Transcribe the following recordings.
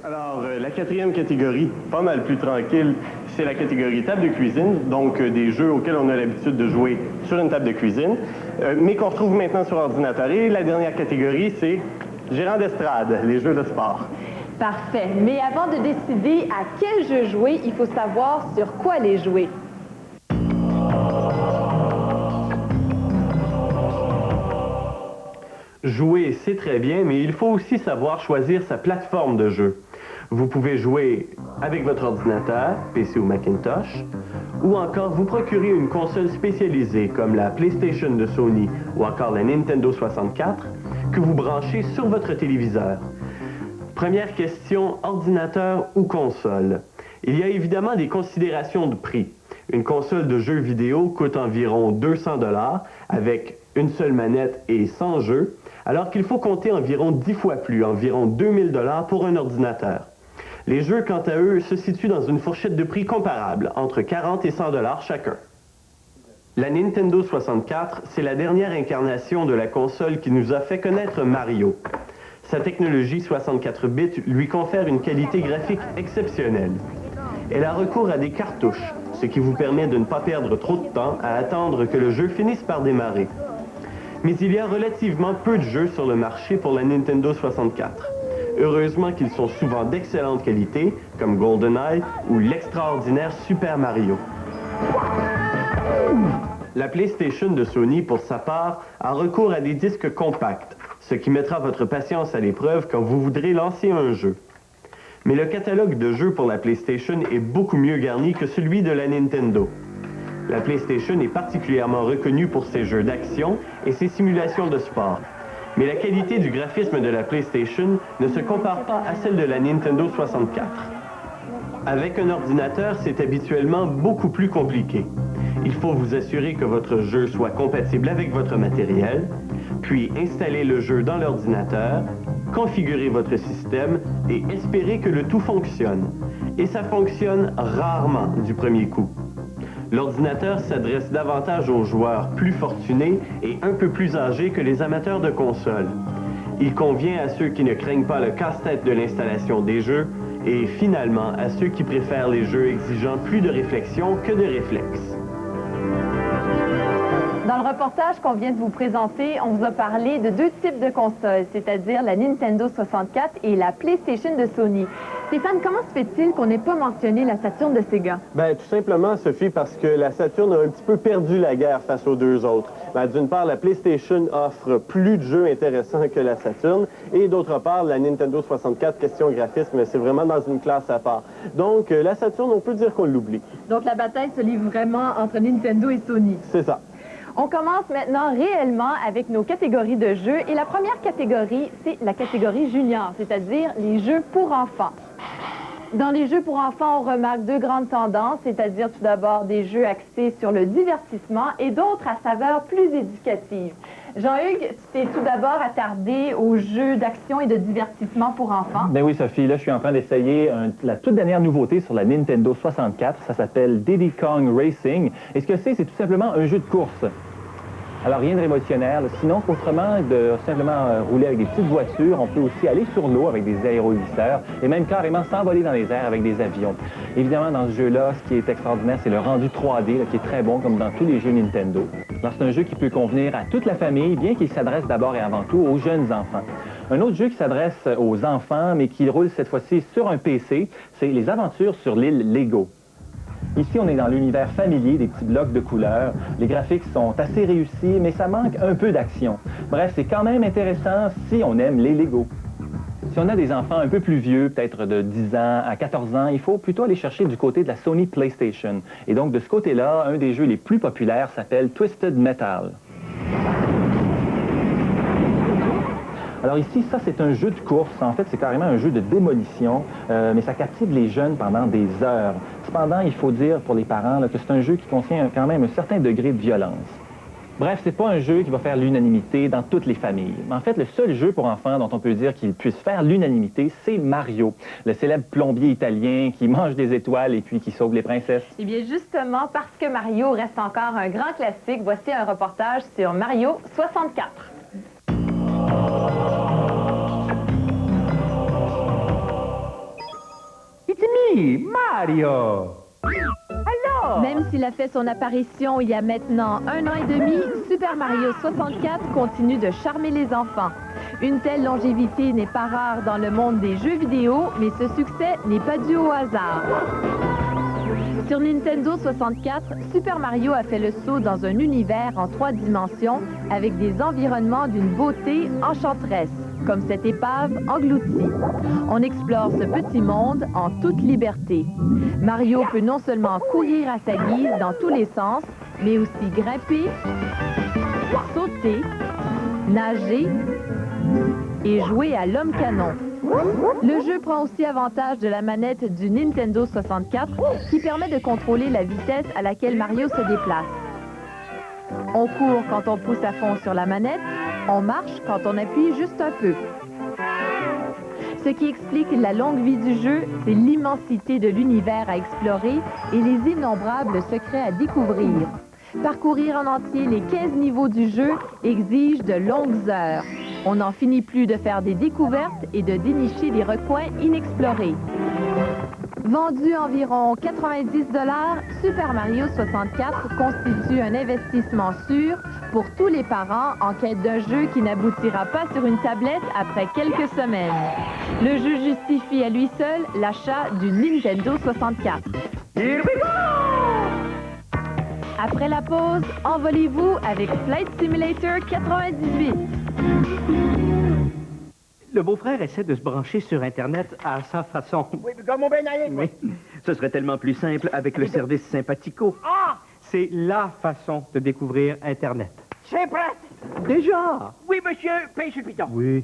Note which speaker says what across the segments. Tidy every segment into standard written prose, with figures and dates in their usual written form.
Speaker 1: Alors, la quatrième catégorie, pas mal plus tranquille, c'est la catégorie table de cuisine, donc des jeux auxquels on a l'habitude de jouer sur une table de cuisine, mais qu'on retrouve maintenant sur ordinateur. Et la dernière catégorie, c'est gérant d'estrade, les jeux de sport.
Speaker 2: Parfait. Mais avant de décider à quel jeu jouer, il faut savoir sur quoi les jouer.
Speaker 1: Jouer, c'est très bien, mais il faut aussi savoir choisir sa plateforme de jeu. Vous pouvez jouer avec votre ordinateur, PC ou Macintosh, ou encore vous procurer une console spécialisée comme la PlayStation de Sony ou encore la Nintendo 64 que vous branchez sur votre téléviseur. Première question, ordinateur ou console? Il y a évidemment des considérations de prix. Une console de jeux vidéo coûte environ 200 $ avec une seule manette et 100 jeux, alors qu'il faut compter environ 10 fois plus, environ 2000 $ pour un ordinateur. Les jeux, quant à eux, se situent dans une fourchette de prix comparable, entre 40 et 100 $ chacun. La Nintendo 64, c'est la dernière incarnation de la console qui nous a fait connaître Mario. Sa technologie 64 bits lui confère une qualité graphique exceptionnelle. Elle a recours à des cartouches, ce qui vous permet de ne pas perdre trop de temps à attendre que le jeu finisse par démarrer. Mais il y a relativement peu de jeux sur le marché pour la Nintendo 64. Heureusement qu'ils sont souvent d'excellente qualité, comme GoldenEye ou l'extraordinaire Super Mario. La PlayStation de Sony, pour sa part, a recours à des disques compacts, ce qui mettra votre patience à l'épreuve quand vous voudrez lancer un jeu. Mais le catalogue de jeux pour la PlayStation est beaucoup mieux garni que celui de la Nintendo. La PlayStation est particulièrement reconnue pour ses jeux d'action et ses simulations de sport. Mais la qualité du graphisme de la PlayStation ne se compare pas à celle de la Nintendo 64. Avec un ordinateur, c'est habituellement beaucoup plus compliqué. Il faut vous assurer que votre jeu soit compatible avec votre matériel, puis installer le jeu dans l'ordinateur, configurer votre système et espérer que le tout fonctionne. Et ça fonctionne rarement du premier coup. L'ordinateur s'adresse davantage aux joueurs plus fortunés et un peu plus âgés que les amateurs de consoles. Il convient à ceux qui ne craignent pas le casse-tête de l'installation des jeux et finalement à ceux qui préfèrent les jeux exigeant plus de réflexion que de réflexe.
Speaker 2: Dans le reportage qu'on vient de vous présenter, on vous a parlé de deux types de consoles, c'est-à-dire la Nintendo 64 et la PlayStation de Sony. Stéphane, comment se fait-il qu'on n'ait pas mentionné la Saturn de Sega?
Speaker 1: Bien, tout simplement, Sophie, parce que la Saturn a un petit peu perdu la guerre face aux deux autres. D'une part, la PlayStation offre plus de jeux intéressants que la Saturn, et d'autre part, la Nintendo 64, question graphisme, c'est vraiment dans une classe à part. Donc, la Saturn, on peut dire qu'on l'oublie.
Speaker 2: Donc, la bataille se livre vraiment entre Nintendo et Sony.
Speaker 1: C'est ça.
Speaker 2: On commence maintenant réellement avec nos catégories de jeux. Et la première catégorie, c'est la catégorie junior, c'est-à-dire les jeux pour enfants. Dans les jeux pour enfants, on remarque deux grandes tendances, c'est-à-dire tout d'abord des jeux axés sur le divertissement et d'autres à saveur plus éducative. Jean-Hugues, tu t'es tout d'abord attardé aux jeux d'action et de divertissement pour enfants.
Speaker 3: Ben oui, Sophie, là, je suis en train d'essayer la toute dernière nouveauté sur la Nintendo 64. Ça s'appelle Diddy Kong Racing. Et ce que c'est tout simplement un jeu de course. Alors, rien de révolutionnaire. Sinon, autrement de simplement rouler avec des petites voitures, on peut aussi aller sur l'eau avec des aéroglisseurs et même carrément s'envoler dans les airs avec des avions. Évidemment, dans ce jeu-là, ce qui est extraordinaire, c'est le rendu 3D, là, qui est très bon, comme dans tous les jeux Nintendo. Alors, c'est un jeu qui peut convenir à toute la famille, bien qu'il s'adresse d'abord et avant tout aux jeunes enfants. Un autre jeu qui s'adresse aux enfants, mais qui roule cette fois-ci sur un PC, c'est les aventures sur l'île Lego. Ici, on est dans l'univers familier des petits blocs de couleurs. Les graphiques sont assez réussis, mais ça manque un peu d'action. Bref, c'est quand même intéressant si on aime les Lego. Si on a des enfants un peu plus vieux, peut-être de 10 ans à 14 ans, il faut plutôt aller chercher du côté de la Sony PlayStation. Et donc, de ce côté-là, un des jeux les plus populaires s'appelle Twisted Metal. Alors ici, ça, c'est un jeu de course. En fait, c'est carrément un jeu de démolition, mais ça captive les jeunes pendant des heures. Cependant, il faut dire pour les parents là, que c'est un jeu qui contient quand même un certain degré de violence. Bref, c'est pas un jeu qui va faire l'unanimité dans toutes les familles. En fait, le seul jeu pour enfants dont on peut dire qu'il puisse faire l'unanimité, c'est Mario, le célèbre plombier italien qui mange des étoiles et puis qui sauve les princesses.
Speaker 2: Eh bien, justement, parce que Mario reste encore un grand classique, voici un reportage sur Mario 64.
Speaker 4: Oui, Mario! Alors?
Speaker 2: Même s'il a fait son apparition il y a maintenant 1 an et demi, Super Mario 64 continue de charmer les enfants. Une telle longévité n'est pas rare dans le monde des jeux vidéo, mais ce succès n'est pas dû au hasard. Sur Nintendo 64, Super Mario a fait le saut dans un univers en 3 dimensions avec des environnements d'une beauté enchanteresse, comme cette épave engloutie. On explore ce petit monde en toute liberté. Mario peut non seulement courir à sa guise dans tous les sens, mais aussi grimper, sauter, nager et jouer à l'homme canon. Le jeu prend aussi avantage de la manette du Nintendo 64 qui permet de contrôler la vitesse à laquelle Mario se déplace. On court quand on pousse à fond sur la manette, on marche quand on appuie juste un peu. Ce qui explique la longue vie du jeu, c'est l'immensité de l'univers à explorer et les innombrables secrets à découvrir. Parcourir en entier les 15 niveaux du jeu exige de longues heures. On n'en finit plus de faire des découvertes et de dénicher des recoins inexplorés. Vendu environ 90 $, Super Mario 64 constitue un investissement sûr pour tous les parents en quête d'un jeu qui n'aboutira pas sur une tablette après quelques semaines. Le jeu justifie à lui seul l'achat du Nintendo 64.
Speaker 4: Here we go!
Speaker 2: Après la pause, envolez-vous avec Flight Simulator 98.
Speaker 5: Le beau-frère essaie de se brancher sur Internet à sa façon.
Speaker 4: Oui, mais comme on ben allé,
Speaker 5: Oui, ce serait tellement plus simple avec le service Sympathico.
Speaker 4: Ah!
Speaker 5: C'est la façon de découvrir Internet.
Speaker 4: C'est prêt!
Speaker 5: Déjà?
Speaker 4: Oui, monsieur, paye sur le piton.
Speaker 5: Oui.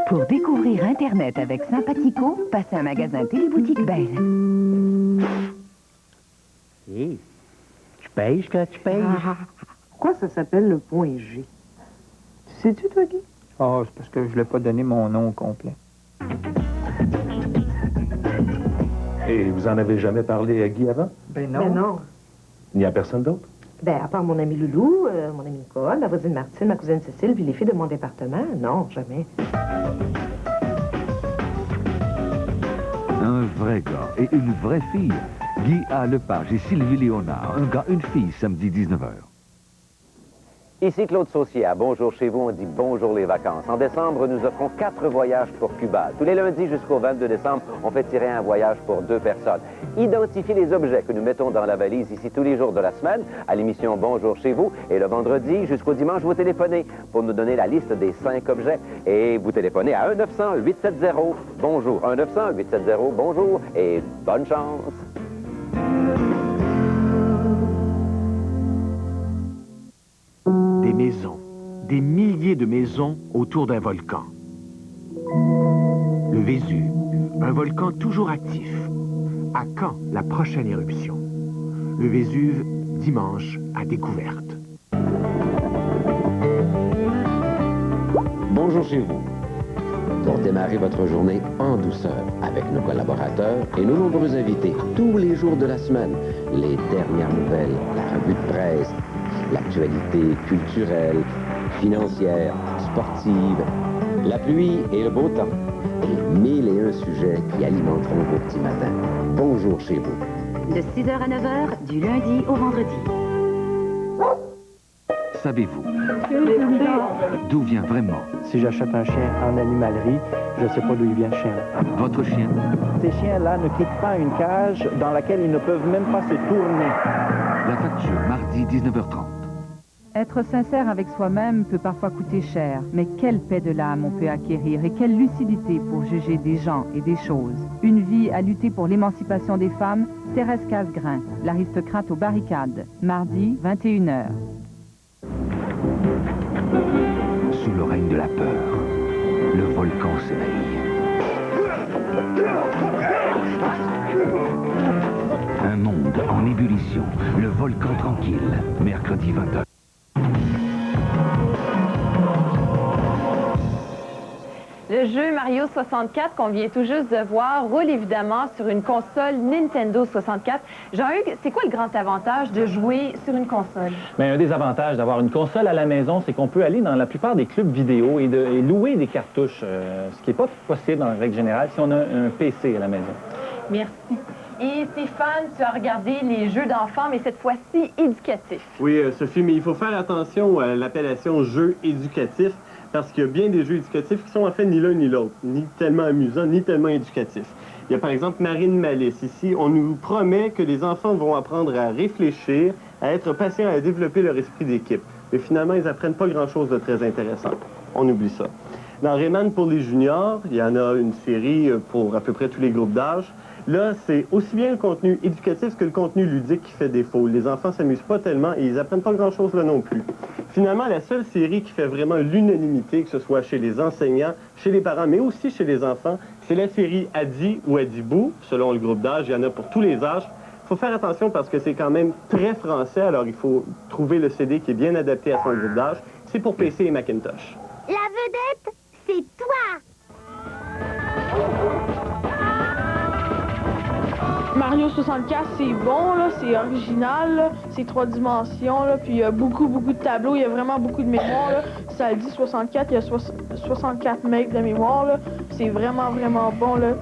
Speaker 6: Pour découvrir Internet avec Sympathico, passez à un magasin Téléboutique Belle.
Speaker 5: Hé, tu payes quand tu payes?
Speaker 7: Pourquoi ça s'appelle le point G? Tu sais-tu, toi, Guy?
Speaker 8: Ah, c'est parce que je ne l'ai pas donné mon nom au complet.
Speaker 9: Et vous en avez jamais parlé à Guy avant?
Speaker 8: Ben non.
Speaker 7: Ben non.
Speaker 9: Il n'y a personne d'autre?
Speaker 7: Ben, à part mon ami Loulou, mon ami Nicole, la voisine Martine, ma cousine Cécile, puis les filles de mon département, non, jamais.
Speaker 10: Un vrai gars et une vraie fille. Guy A. Lepage et Sylvie Léonard. Un gars, une fille, samedi 19h.
Speaker 11: Ici Claude Saucier, à Bonjour chez vous, on dit bonjour les vacances. En décembre, nous offrons 4 voyages pour Cuba. Tous les lundis jusqu'au 22 décembre, on fait tirer un voyage pour 2 personnes. Identifiez les objets que nous mettons dans la valise ici tous les jours de la semaine à l'émission Bonjour chez vous. Et le vendredi jusqu'au dimanche, vous téléphonez pour nous donner la liste des 5 objets. Et vous téléphonez à 1-900-870 bonjour. 1-900-870 bonjour et bonne chance.
Speaker 12: Des maisons, des milliers de maisons autour d'un volcan. Le Vésuve, un volcan toujours actif. À quand la prochaine éruption? Le Vésuve, dimanche, à découverte.
Speaker 11: Bonjour chez vous. Pour démarrer votre journée en douceur avec nos collaborateurs et nos nombreux invités tous les jours de la semaine, les dernières nouvelles, la revue de presse, l'actualité culturelle, financière, sportive, la pluie et le beau temps, et 1001 sujets qui alimenteront vos petits matins. Bonjour chez vous.
Speaker 6: De 6h à 9h, du lundi au vendredi.
Speaker 10: Savez-vous d'où vient vraiment
Speaker 8: Si j'achète un chien en animalerie, je ne sais pas d'où il vient le chien.
Speaker 10: votre chien?
Speaker 8: Ces chiens-là ne quittent pas une cage dans laquelle ils ne peuvent même pas se tourner.
Speaker 10: La facture, mardi 19h30.
Speaker 13: Être sincère avec soi-même peut parfois coûter cher, mais quelle paix de l'âme on peut acquérir et quelle lucidité pour juger des gens et des choses. Une vie à lutter pour l'émancipation des femmes, Thérèse Casgrain, l'aristocrate aux barricades, mardi 21h.
Speaker 10: Sous le règne de la peur, le volcan s'éveille. Un monde en ébullition, le volcan tranquille, mercredi 20h.
Speaker 2: Le Le jeu Mario 64 qu'on vient tout juste de voir roule évidemment sur une console Nintendo 64. Jean-Hugues, c'est quoi le grand avantage de jouer sur une console?
Speaker 3: Bien, un des avantages d'avoir une console à la maison, c'est qu'on peut aller dans la plupart des clubs vidéo et louer des cartouches, ce qui n'est pas possible en règle générale si on a un PC à la maison.
Speaker 2: Merci. Et Stéphane, tu as regardé les jeux d'enfants, mais cette fois-ci éducatifs.
Speaker 1: Oui, Sophie, mais il faut faire attention à l'appellation jeux éducatifs parce qu'il y a bien des jeux éducatifs qui sont en fait ni l'un ni l'autre, ni tellement amusants, ni tellement éducatifs. Il y a par exemple Marine Malice. Ici, on nous promet que les enfants vont apprendre à réfléchir, à être patients, à développer leur esprit d'équipe. Mais finalement, ils n'apprennent pas grand-chose de très intéressant. On oublie ça. Dans Rayman pour les juniors, il y en a une série pour à peu près tous les groupes d'âge. Là, c'est aussi bien le contenu éducatif que le contenu ludique qui fait défaut. Les enfants s'amusent pas tellement et ils apprennent pas grand-chose là non plus. Finalement, la seule série qui fait vraiment l'unanimité, que ce soit chez les enseignants, chez les parents, mais aussi chez les enfants, c'est la série Adi ou Adibou. Selon le groupe d'âge, il y en a pour tous les âges. Il faut faire attention parce que c'est quand même très français, alors il faut trouver le CD qui est bien adapté à son groupe d'âge. C'est pour PC et Macintosh.
Speaker 14: La vedette, c'est toi!
Speaker 15: Mario 64, c'est bon, là, c'est original, là, c'est 3 dimensions, là, puis il y a beaucoup de tableaux, il y a vraiment beaucoup de mémoire, là. Ça le dit 64, il y a 64 MB de mémoire, là. C'est vraiment bon, là.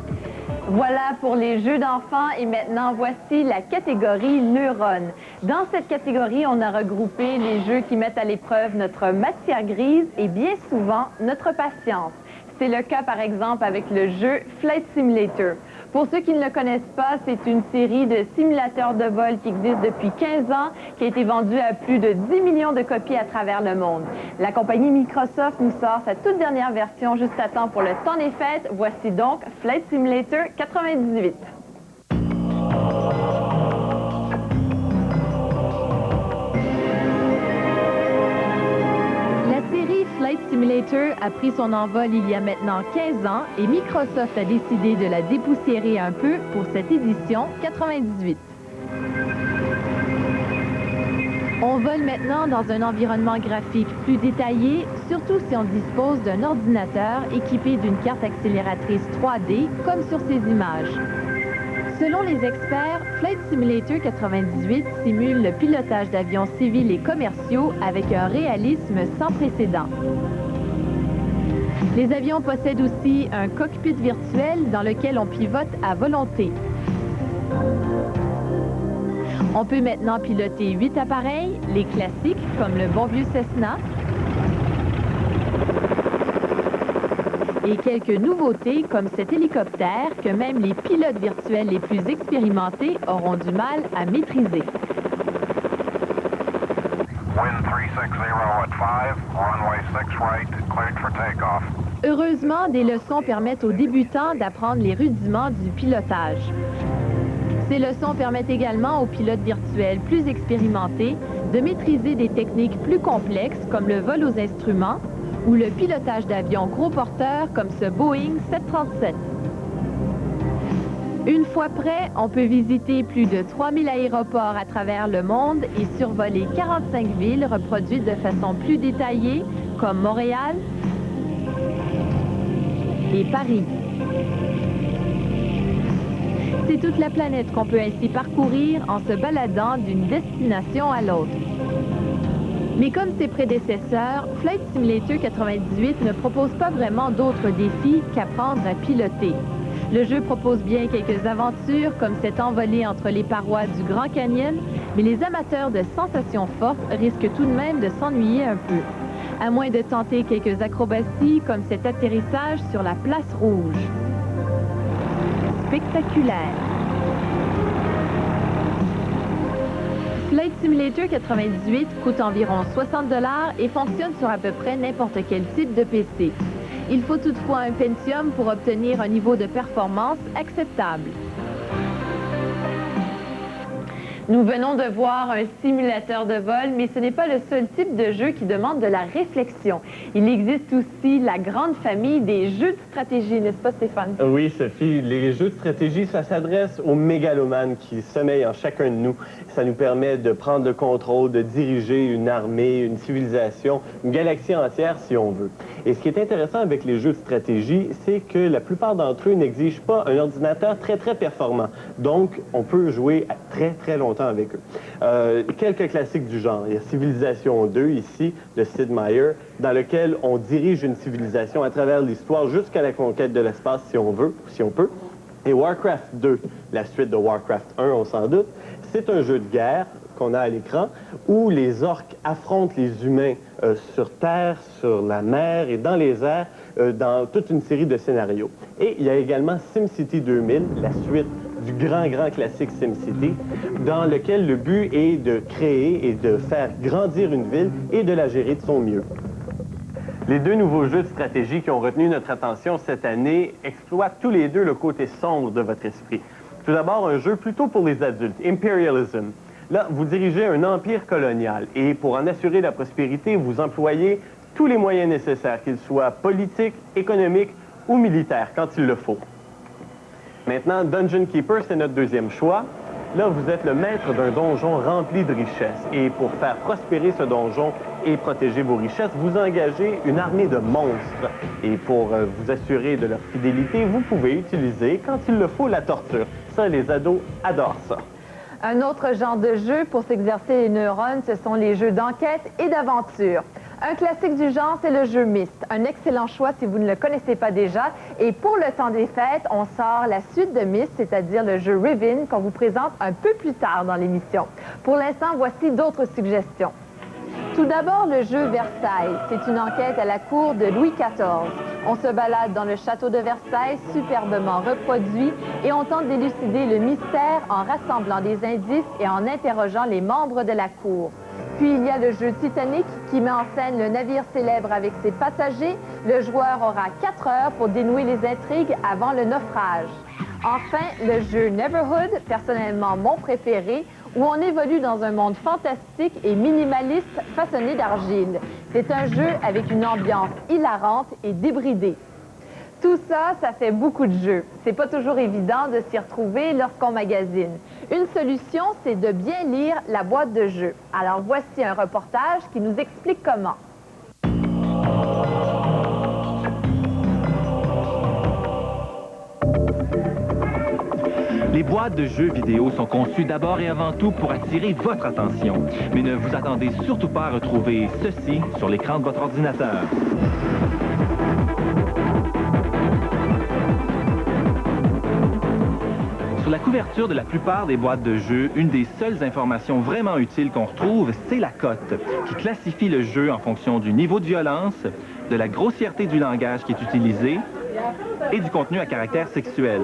Speaker 2: Voilà pour les jeux d'enfants et maintenant voici la catégorie neurones. Dans cette catégorie, on a regroupé les jeux qui mettent à l'épreuve notre matière grise et bien souvent notre patience. C'est le cas par exemple avec le jeu Flight Simulator. Pour ceux qui ne le connaissent pas, c'est une série de simulateurs de vol qui existe depuis 15 ans, qui a été vendue à plus de 10 millions de copies à travers le monde. La compagnie Microsoft nous sort sa toute dernière version juste à temps pour le temps des fêtes. Voici donc Flight Simulator 98. Flight Simulator a pris son envol il y a maintenant 15 ans et Microsoft a décidé de la dépoussiérer un peu pour cette édition 98. On vole maintenant dans un environnement graphique plus détaillé, surtout si on dispose d'un ordinateur équipé d'une carte accélératrice 3D comme sur ces images. Selon les experts, Flight Simulator 98 simule le pilotage d'avions civils et commerciaux avec un réalisme sans précédent. Les avions possèdent aussi un cockpit virtuel dans lequel on pivote à volonté. On peut maintenant piloter 8 appareils, les classiques comme le bon vieux Cessna, et quelques nouveautés comme cet hélicoptère que même les pilotes virtuels les plus expérimentés auront du mal à maîtriser.
Speaker 16: Wind 360 at 5, runway 6 right, cleared for takeoff.
Speaker 2: Heureusement, des leçons permettent aux débutants d'apprendre les rudiments du pilotage. Ces leçons permettent également aux pilotes virtuels plus expérimentés de maîtriser des techniques plus complexes comme le vol aux instruments ou le pilotage d'avions gros porteurs comme ce Boeing 737. Une fois prêt, on peut visiter plus de 3000 aéroports à travers le monde et survoler 45 villes reproduites de façon plus détaillée comme Montréal et Paris. C'est toute la planète qu'on peut ainsi parcourir en se baladant d'une destination à l'autre. Mais comme ses prédécesseurs, Flight Simulator 98 ne propose pas vraiment d'autres défis qu'apprendre à piloter. Le jeu propose bien quelques aventures, comme cette envolée entre les parois du Grand Canyon, mais les amateurs de sensations fortes risquent tout de même de s'ennuyer un peu, à moins de tenter quelques acrobaties, comme cet atterrissage sur la place rouge. Spectaculaire. Flight Simulator 98 coûte environ 60 $ et fonctionne sur à peu près n'importe quel type de PC. Il faut toutefois un Pentium pour obtenir un niveau de performance acceptable. Nous venons de voir un simulateur de vol, mais ce n'est pas le seul type de jeu qui demande de la réflexion. Il existe aussi la grande famille des jeux de stratégie, n'est-ce pas Stéphane?
Speaker 1: Oui, Sophie, les jeux de stratégie, ça s'adresse aux mégalomanes qui sommeillent en chacun de nous. Ça nous permet de prendre le contrôle, de diriger une armée, une civilisation, une galaxie entière si on veut. Et ce qui est intéressant avec les jeux de stratégie, c'est que la plupart d'entre eux n'exigent pas un ordinateur très performant. Donc, on peut jouer très longtemps avec eux. Quelques classiques du genre. Il y a Civilisation 2 ici, de Sid Meier, dans lequel on dirige une civilisation à travers l'histoire jusqu'à la conquête de l'espace si on veut, si on peut. Et Warcraft 2, la suite de Warcraft 1, on s'en doute, c'est un jeu de guerre qu'on a à l'écran où les orques affrontent les humains sur Terre, sur la mer et dans les airs, dans toute une série de scénarios. Et il y a également SimCity 2000, la suite du grand classique SimCity, dans lequel le but est de créer et de faire grandir une ville et de la gérer de son mieux. Les deux nouveaux jeux de stratégie qui ont retenu notre attention cette année exploitent tous les deux le côté sombre de votre esprit. Tout d'abord, un jeu plutôt pour les adultes, Imperialism. Là, vous dirigez un empire colonial et pour en assurer la prospérité, vous employez tous les moyens nécessaires, qu'ils soient politiques, économiques ou militaires, quand il le faut. Maintenant, Dungeon Keeper, c'est notre deuxième choix. Là, vous êtes le maître d'un donjon rempli de richesses. Et pour faire prospérer ce donjon et protéger vos richesses, vous engagez une armée de monstres. Et pour vous assurer de leur fidélité, vous pouvez utiliser, quand il le faut, la torture. Ça, les ados adorent ça.
Speaker 2: Un autre genre de jeu pour s'exercer les neurones, ce sont les jeux d'enquête et d'aventure. Un classique du genre, c'est le jeu Myst. Un excellent choix si vous ne le connaissez pas déjà. Et pour le temps des fêtes, on sort la suite de Myst, c'est-à-dire le jeu Riven, qu'on vous présente un peu plus tard dans l'émission. Pour l'instant, voici d'autres suggestions. Tout d'abord, le jeu Versailles. C'est une enquête à la cour de Louis XIV. On se balade dans le château de Versailles, superbement reproduit, et on tente d'élucider le mystère en rassemblant des indices et en interrogeant les membres de la cour. Puis il y a le jeu Titanic qui met en scène le navire célèbre avec ses passagers. Le joueur aura 4 heures pour dénouer les intrigues avant le naufrage. Enfin, le jeu Neverhood, personnellement mon préféré, où on évolue dans un monde fantastique et minimaliste façonné d'argile. C'est un jeu avec une ambiance hilarante et débridée. Tout ça, ça fait beaucoup de jeux. C'est pas toujours évident de s'y retrouver lorsqu'on magasine. Une solution, c'est de bien lire la boîte de jeux. Alors voici un reportage qui nous explique comment.
Speaker 3: Les boîtes de jeux vidéo sont conçues d'abord et avant tout pour attirer votre attention. Mais ne vous attendez surtout pas à retrouver ceci sur l'écran de votre ordinateur. Sur la couverture de la plupart des boîtes de jeux, une des seules informations vraiment utiles qu'on retrouve, c'est la cote, qui classifie le jeu en fonction du niveau de violence, de la grossièreté du langage qui est utilisé et du contenu à caractère sexuel.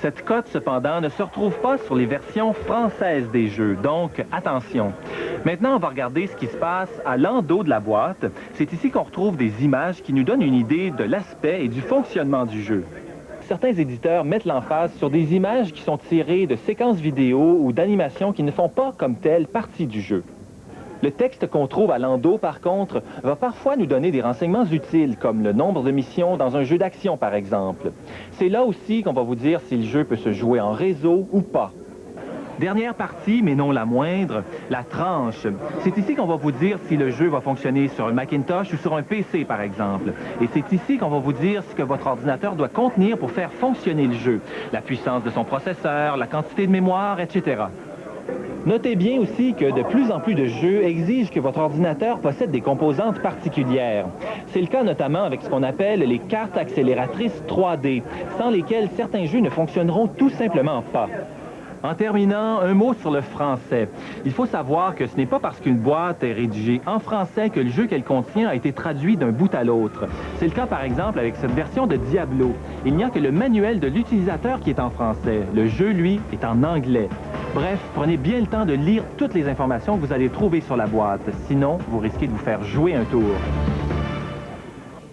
Speaker 3: Cette cote, cependant, ne se retrouve pas sur les versions françaises des jeux, donc attention. Maintenant, on va regarder ce qui se passe à l'endos de la boîte. C'est ici qu'on retrouve des images qui nous donnent une idée de l'aspect et du fonctionnement du jeu. Certains éditeurs mettent l'emphase sur des images qui sont tirées de séquences vidéo ou d'animations qui ne font pas comme telle partie du jeu. Le texte qu'on trouve à l'endos, par contre, va parfois nous donner des renseignements utiles, comme le nombre de missions dans un jeu d'action, par exemple. C'est là aussi qu'on va vous dire si le jeu peut se jouer en réseau ou pas. Dernière partie, mais non la moindre, la tranche. C'est ici qu'on va vous dire si le jeu va fonctionner sur un Macintosh ou sur un PC, par exemple. Et c'est ici qu'on va vous dire ce que votre ordinateur doit contenir pour faire fonctionner le jeu. La puissance de son processeur, la quantité de mémoire, etc. Notez bien aussi que de plus en plus de jeux exigent que votre ordinateur possède des composantes particulières. C'est le cas notamment avec ce qu'on appelle les cartes accélératrices 3D, sans lesquelles certains jeux ne fonctionneront tout simplement pas. En terminant, un mot sur le français. Il faut savoir que ce n'est pas parce qu'une boîte est rédigée en français que le jeu qu'elle contient a été traduit d'un bout à l'autre. C'est le cas par exemple avec cette version de Diablo. Il n'y a que le manuel de l'utilisateur qui est en français. Le jeu, lui, est en anglais. Bref, prenez bien le temps de lire toutes les informations que vous allez trouver sur la boîte. Sinon, vous risquez de vous faire jouer un tour.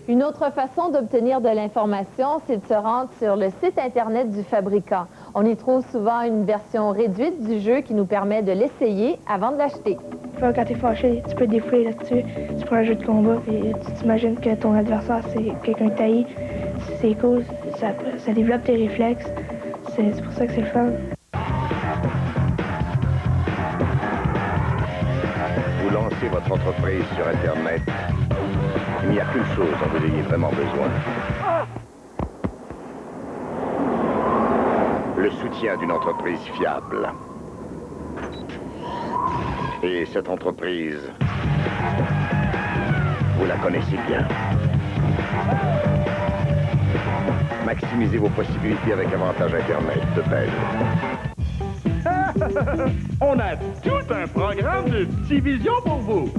Speaker 2: Une autre façon d'obtenir de l'information, c'est de se rendre sur le site Internet du fabricant. On y trouve souvent une version réduite du jeu qui nous permet de l'essayer avant de l'acheter.
Speaker 17: Quand t'es fâché, tu peux défouler là-dessus. Tu prends un jeu de combat et tu t'imagines que ton adversaire, c'est quelqu'un que t'haïs. C'est cool, ça développe tes réflexes. C'est pour ça que c'est le fun.
Speaker 18: Vous lancez votre entreprise sur Internet. Il n'y a qu'une chose dont vous ayez vraiment besoin. Le soutien d'une entreprise fiable. Et cette entreprise, vous la connaissez bien. Maximisez vos possibilités avec Avantage Internet de Bell.
Speaker 4: On a tout un programme de division pour vous.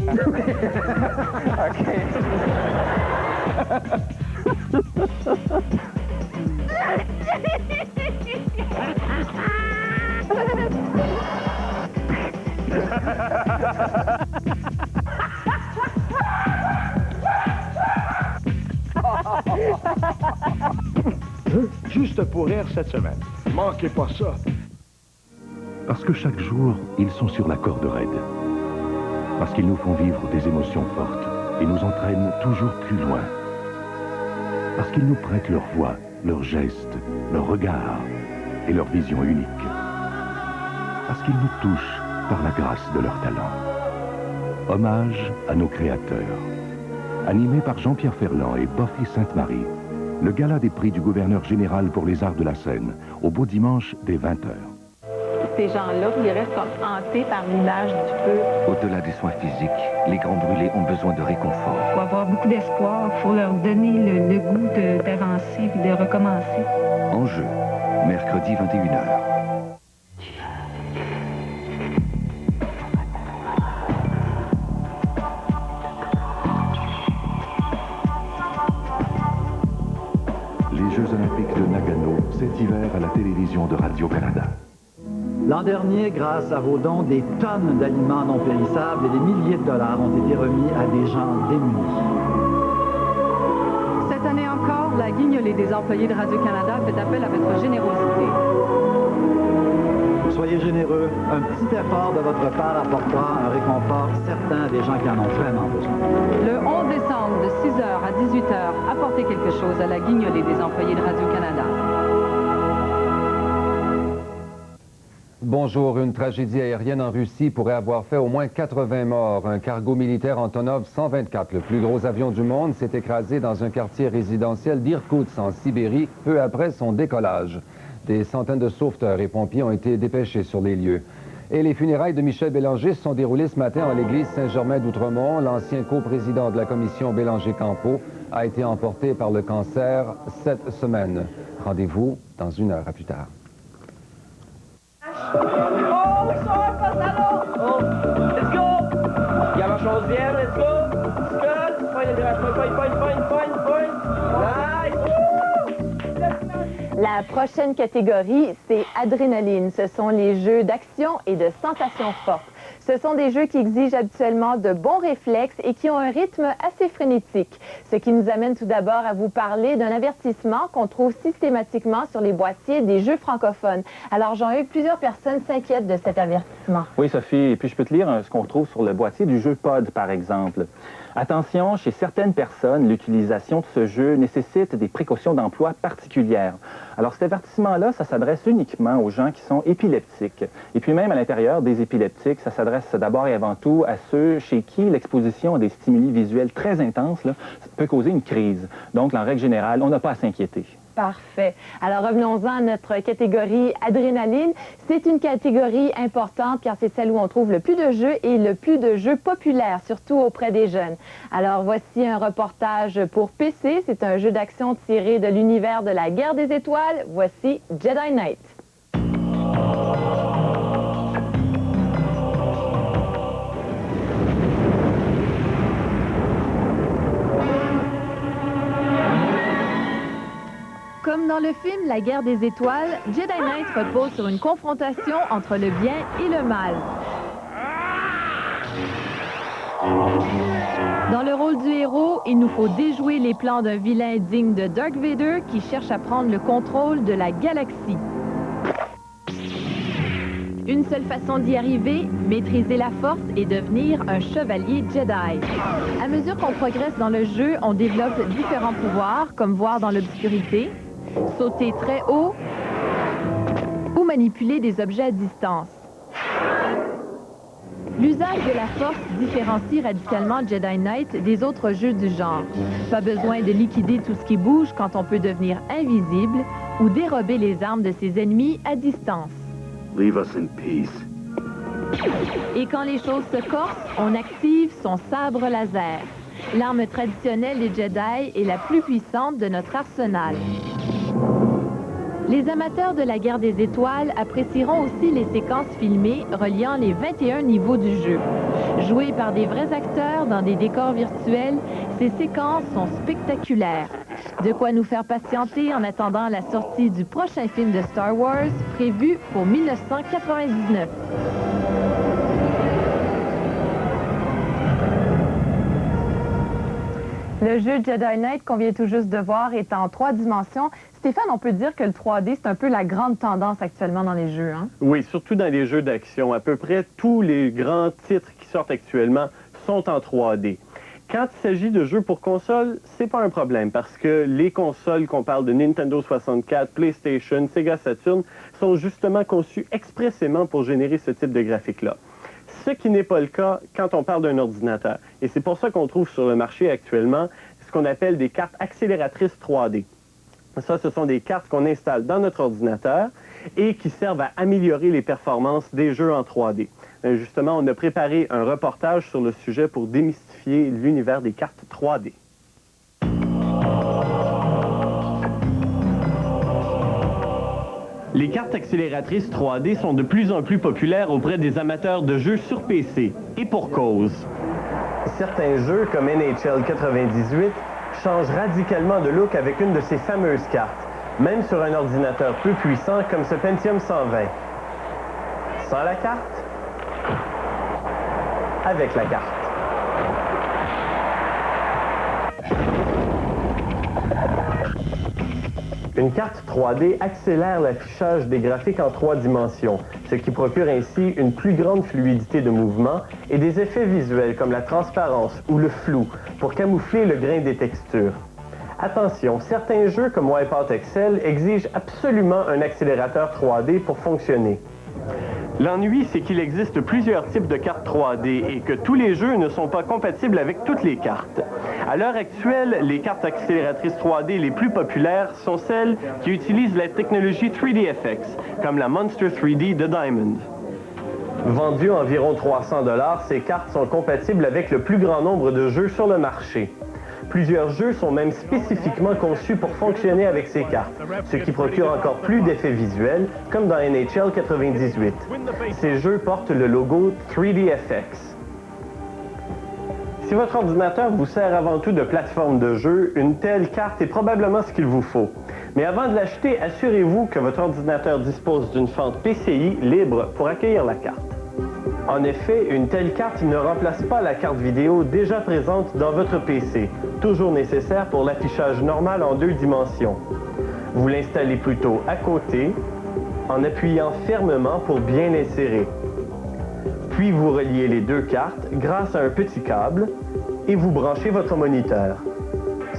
Speaker 9: Juste pour rire cette semaine. Manquez pas ça.
Speaker 10: Parce que chaque jour, ils sont sur la corde raide. Parce qu'ils nous font vivre des émotions fortes et nous entraînent toujours plus loin. Parce qu'ils nous prêtent leur voix, leurs gestes, leurs regards et leur vision unique. Parce qu'ils nous touchent par la grâce de leur talent. Hommage à nos créateurs. Animé par Jean-Pierre Ferland et Buffy Sainte-Marie, le gala des prix du gouverneur général pour les arts de la scène, au beau dimanche dès 20h.
Speaker 19: Ces gens-là, ils restent comme hantés par l'image du feu.
Speaker 20: Au-delà des soins physiques, les grands brûlés ont besoin de réconfort.
Speaker 13: Il faut avoir beaucoup d'espoir, il faut leur donner le goût d'avancer et de recommencer.
Speaker 20: Enjeu, mercredi 21h.
Speaker 10: Les Jeux Olympiques de Nagano, cet hiver à la télévision de Radio-Canada.
Speaker 21: L'an dernier, grâce à vos dons, des tonnes d'aliments non périssables et des milliers de dollars ont été remis à des gens démunis.
Speaker 13: Cette année encore, la guignolée des employés de Radio-Canada fait appel à votre générosité.
Speaker 21: Soyez généreux. Un petit effort de votre part apportera un réconfort certain à des gens qui en ont vraiment besoin.
Speaker 13: Le 11 décembre, de 6h à 18h, apportez quelque chose à la guignolée des employés de Radio-Canada.
Speaker 11: Bonjour, une tragédie aérienne en Russie pourrait avoir fait au moins 80 morts. Un cargo militaire Antonov 124, le plus gros avion du monde, s'est écrasé dans un quartier résidentiel d'Irkoutsk, en Sibérie, peu après son décollage. Des centaines de sauveteurs et pompiers ont été dépêchés sur les lieux. Et les funérailles de Michel Bélanger se sont déroulées ce matin en l'église Saint-Germain d'Outremont. L'ancien coprésident de la commission Bélanger-Campeau a été emporté par le cancer cette semaine. Rendez-vous dans 1 heure. À plus tard.
Speaker 4: Oh, we saw it, Costello! Oh, let's go! Yeah, ma chose bien, let's go! It's good! Point, nice!
Speaker 2: La prochaine catégorie, c'est adrénaline. Ce sont les jeux d'action et de sensations fortes. Ce sont des jeux qui exigent habituellement de bons réflexes et qui ont un rythme assez frénétique. Ce qui nous amène tout d'abord à vous parler d'un avertissement qu'on trouve systématiquement sur les boîtiers des jeux francophones. Alors, Jean-Hugues, plusieurs personnes s'inquiètent de cet avertissement.
Speaker 3: Oui, Sophie, et puis je peux te lire ce qu'on retrouve sur le boîtier du jeu POD, par exemple. Attention, chez certaines personnes, l'utilisation de ce jeu nécessite des précautions d'emploi particulières. Alors, cet avertissement-là, ça s'adresse uniquement aux gens qui sont épileptiques. Et puis même à l'intérieur des épileptiques, ça s'adresse d'abord et avant tout à ceux chez qui l'exposition à des stimuli visuels très intenses peut causer une crise. Donc, en règle générale, on n'a pas à s'inquiéter.
Speaker 2: Parfait. Alors, revenons-en à notre catégorie adrénaline. C'est une catégorie importante car c'est celle où on trouve le plus de jeux et le plus de jeux populaires, surtout auprès des jeunes. Alors, voici un reportage pour PC. C'est un jeu d'action tiré de l'univers de la Guerre des Étoiles. Voici Jedi Knight. Comme dans le film La Guerre des Étoiles, Jedi Knight repose sur une confrontation entre le bien et le mal. Dans le rôle du héros, il nous faut déjouer les plans d'un vilain digne de Darth Vader qui cherche à prendre le contrôle de la galaxie. Une seule façon d'y arriver, maîtriser la force et devenir un chevalier Jedi. À mesure qu'on progresse dans le jeu, on développe différents pouvoirs, comme voir dans l'obscurité, sauter très haut ou manipuler des objets à distance. L'usage de la force différencie radicalement Jedi Knight des autres jeux du genre. Pas besoin de liquider tout ce qui bouge quand on peut devenir invisible ou dérober les armes de ses ennemis à distance.
Speaker 10: Leave us in peace.
Speaker 2: Et quand les choses se corsent, on active son sabre laser, l'arme traditionnelle des Jedi et la plus puissante de notre arsenal. Les amateurs de la guerre des étoiles apprécieront aussi les séquences filmées reliant les 21 niveaux du jeu. Jouées par des vrais acteurs dans des décors virtuels, ces séquences sont spectaculaires. De quoi nous faire patienter en attendant la sortie du prochain film de Star Wars, prévu pour 1999. Le jeu Jedi Knight qu'on vient tout juste de voir est en 3 dimensions. Stéphane, on peut dire que le 3D, c'est un peu la grande tendance actuellement dans les jeux, hein?
Speaker 1: Oui, surtout dans les jeux d'action. À peu près tous les grands titres qui sortent actuellement sont en 3D. Quand il s'agit de jeux pour console, c'est pas un problème parce que les consoles qu'on parle de Nintendo 64, PlayStation, Sega Saturn sont justement conçues expressément pour générer ce type de graphique-là. Ce qui n'est pas le cas quand on parle d'un ordinateur. Et c'est pour ça qu'on trouve sur le marché actuellement ce qu'on appelle des cartes accélératrices 3D. Ça, ce sont des cartes qu'on installe dans notre ordinateur et qui servent à améliorer les performances des jeux en 3D. Justement, on a préparé un reportage sur le sujet pour démystifier l'univers des cartes 3D. Les cartes accélératrices 3D sont de plus en plus populaires auprès des amateurs de jeux sur PC, et pour cause. Certains jeux, comme NHL 98, changent radicalement de look avec une de ces fameuses cartes, même sur un ordinateur peu puissant comme ce Pentium 120. Sans la carte, avec la carte. Une carte 3D accélère l'affichage des graphiques en 3 dimensions, ce qui procure ainsi une plus grande fluidité de mouvement et des effets visuels comme la transparence ou le flou pour camoufler le grain des textures. Attention, certains jeux comme Wipeout Excel exigent absolument un accélérateur 3D pour fonctionner. L'ennui, c'est qu'il existe plusieurs types de cartes 3D et que tous les jeux ne sont pas compatibles avec toutes les cartes. À l'heure actuelle, les cartes accélératrices 3D les plus populaires sont celles qui utilisent la technologie 3DFX, comme la Monster 3D de Diamond. Vendues environ 300 $, ces cartes sont compatibles avec le plus grand nombre de jeux sur le marché. Plusieurs jeux sont même spécifiquement conçus pour fonctionner avec ces cartes, ce qui procure encore plus d'effets visuels, comme dans NHL 98. Ces jeux portent le logo 3DFX. Si votre ordinateur vous sert avant tout de plateforme de jeu, une telle carte est probablement ce qu'il vous faut. Mais avant de l'acheter, assurez-vous que votre ordinateur dispose d'une fente PCI libre pour accueillir la carte. En effet, une telle carte ne remplace pas la carte vidéo déjà présente dans votre PC, toujours nécessaire pour l'affichage normal en 2 dimensions. Vous l'installez plutôt à côté, en appuyant fermement pour bien l'insérer. Puis vous reliez les 2 cartes grâce à un petit câble et vous branchez votre moniteur.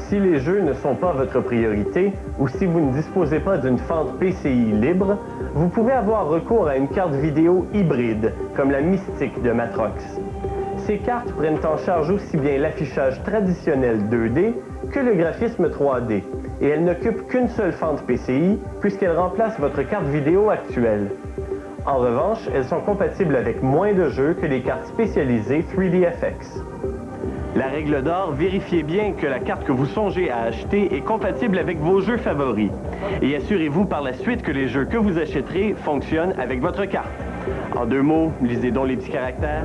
Speaker 1: Si les jeux ne sont pas votre priorité ou si vous ne disposez pas d'une fente PCI libre, vous pouvez avoir recours à une carte vidéo hybride, comme la Mystique de Matrox. Ces cartes prennent en charge aussi bien l'affichage traditionnel 2D que le graphisme 3D, et elles n'occupent qu'une seule fente PCI puisqu'elles remplacent votre carte vidéo actuelle. En revanche, elles sont compatibles avec moins de jeux que les cartes spécialisées 3DFX. La règle d'or, vérifiez bien que la carte que vous songez à acheter est compatible avec vos jeux favoris. Et assurez-vous par la suite que les jeux que vous achèterez fonctionnent avec votre carte. En 2 mots, lisez donc les petits caractères.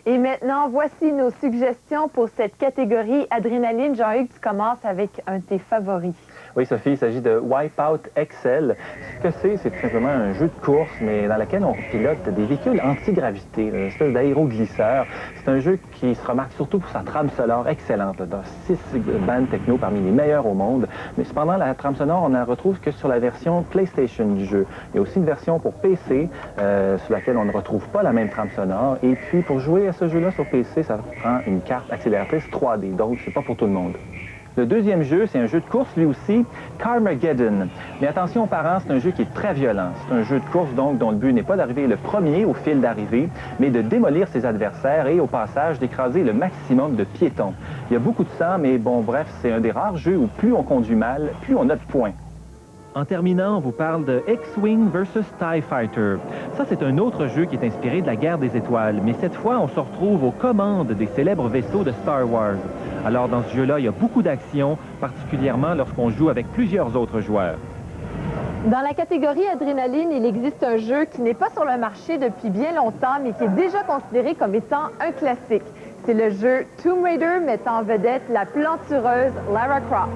Speaker 2: Et maintenant, voici nos suggestions pour cette catégorie adrénaline. Jean-Hugues, tu commences avec un de tes favoris.
Speaker 3: Oui, Sophie, il s'agit de Wipeout XL. Ce que c'est tout simplement un jeu de course, mais dans lequel on pilote des véhicules anti-gravité, une espèce d'aéroglisseur. C'est un jeu qui se remarque surtout pour sa trame sonore excellente, dans 6 bandes techno parmi les meilleures au monde. Mais cependant, la trame sonore, on ne la retrouve que sur la version PlayStation du jeu. Il y a aussi une version pour PC, sur laquelle on ne retrouve pas la même trame sonore. Et puis, pour jouer à ce jeu-là sur PC, ça prend une carte accélératrice 3D, donc c'est pas pour tout le monde. Le deuxième jeu, c'est un jeu de course, lui aussi, Carmageddon. Mais attention aux parents, c'est un jeu qui est très violent. C'est un jeu de course, donc, dont le but n'est pas d'arriver le premier au fil d'arrivée, mais de démolir ses adversaires et, au passage, d'écraser le maximum de piétons. Il y a beaucoup de sang, mais bon, bref, c'est un des rares jeux où plus on conduit mal, plus on a de points. En terminant, on vous parle de X-Wing vs. TIE Fighter. Ça, c'est un autre jeu qui est inspiré de la guerre des étoiles, mais cette fois, on se retrouve aux commandes des célèbres vaisseaux de Star Wars. Alors, dans ce jeu-là, il y a beaucoup d'action, particulièrement lorsqu'on joue avec plusieurs autres joueurs.
Speaker 2: Dans la catégorie adrénaline, il existe un jeu qui n'est pas sur le marché depuis bien longtemps, mais qui est déjà considéré comme étant un classique. C'est le jeu Tomb Raider mettant en vedette la plantureuse Lara Croft.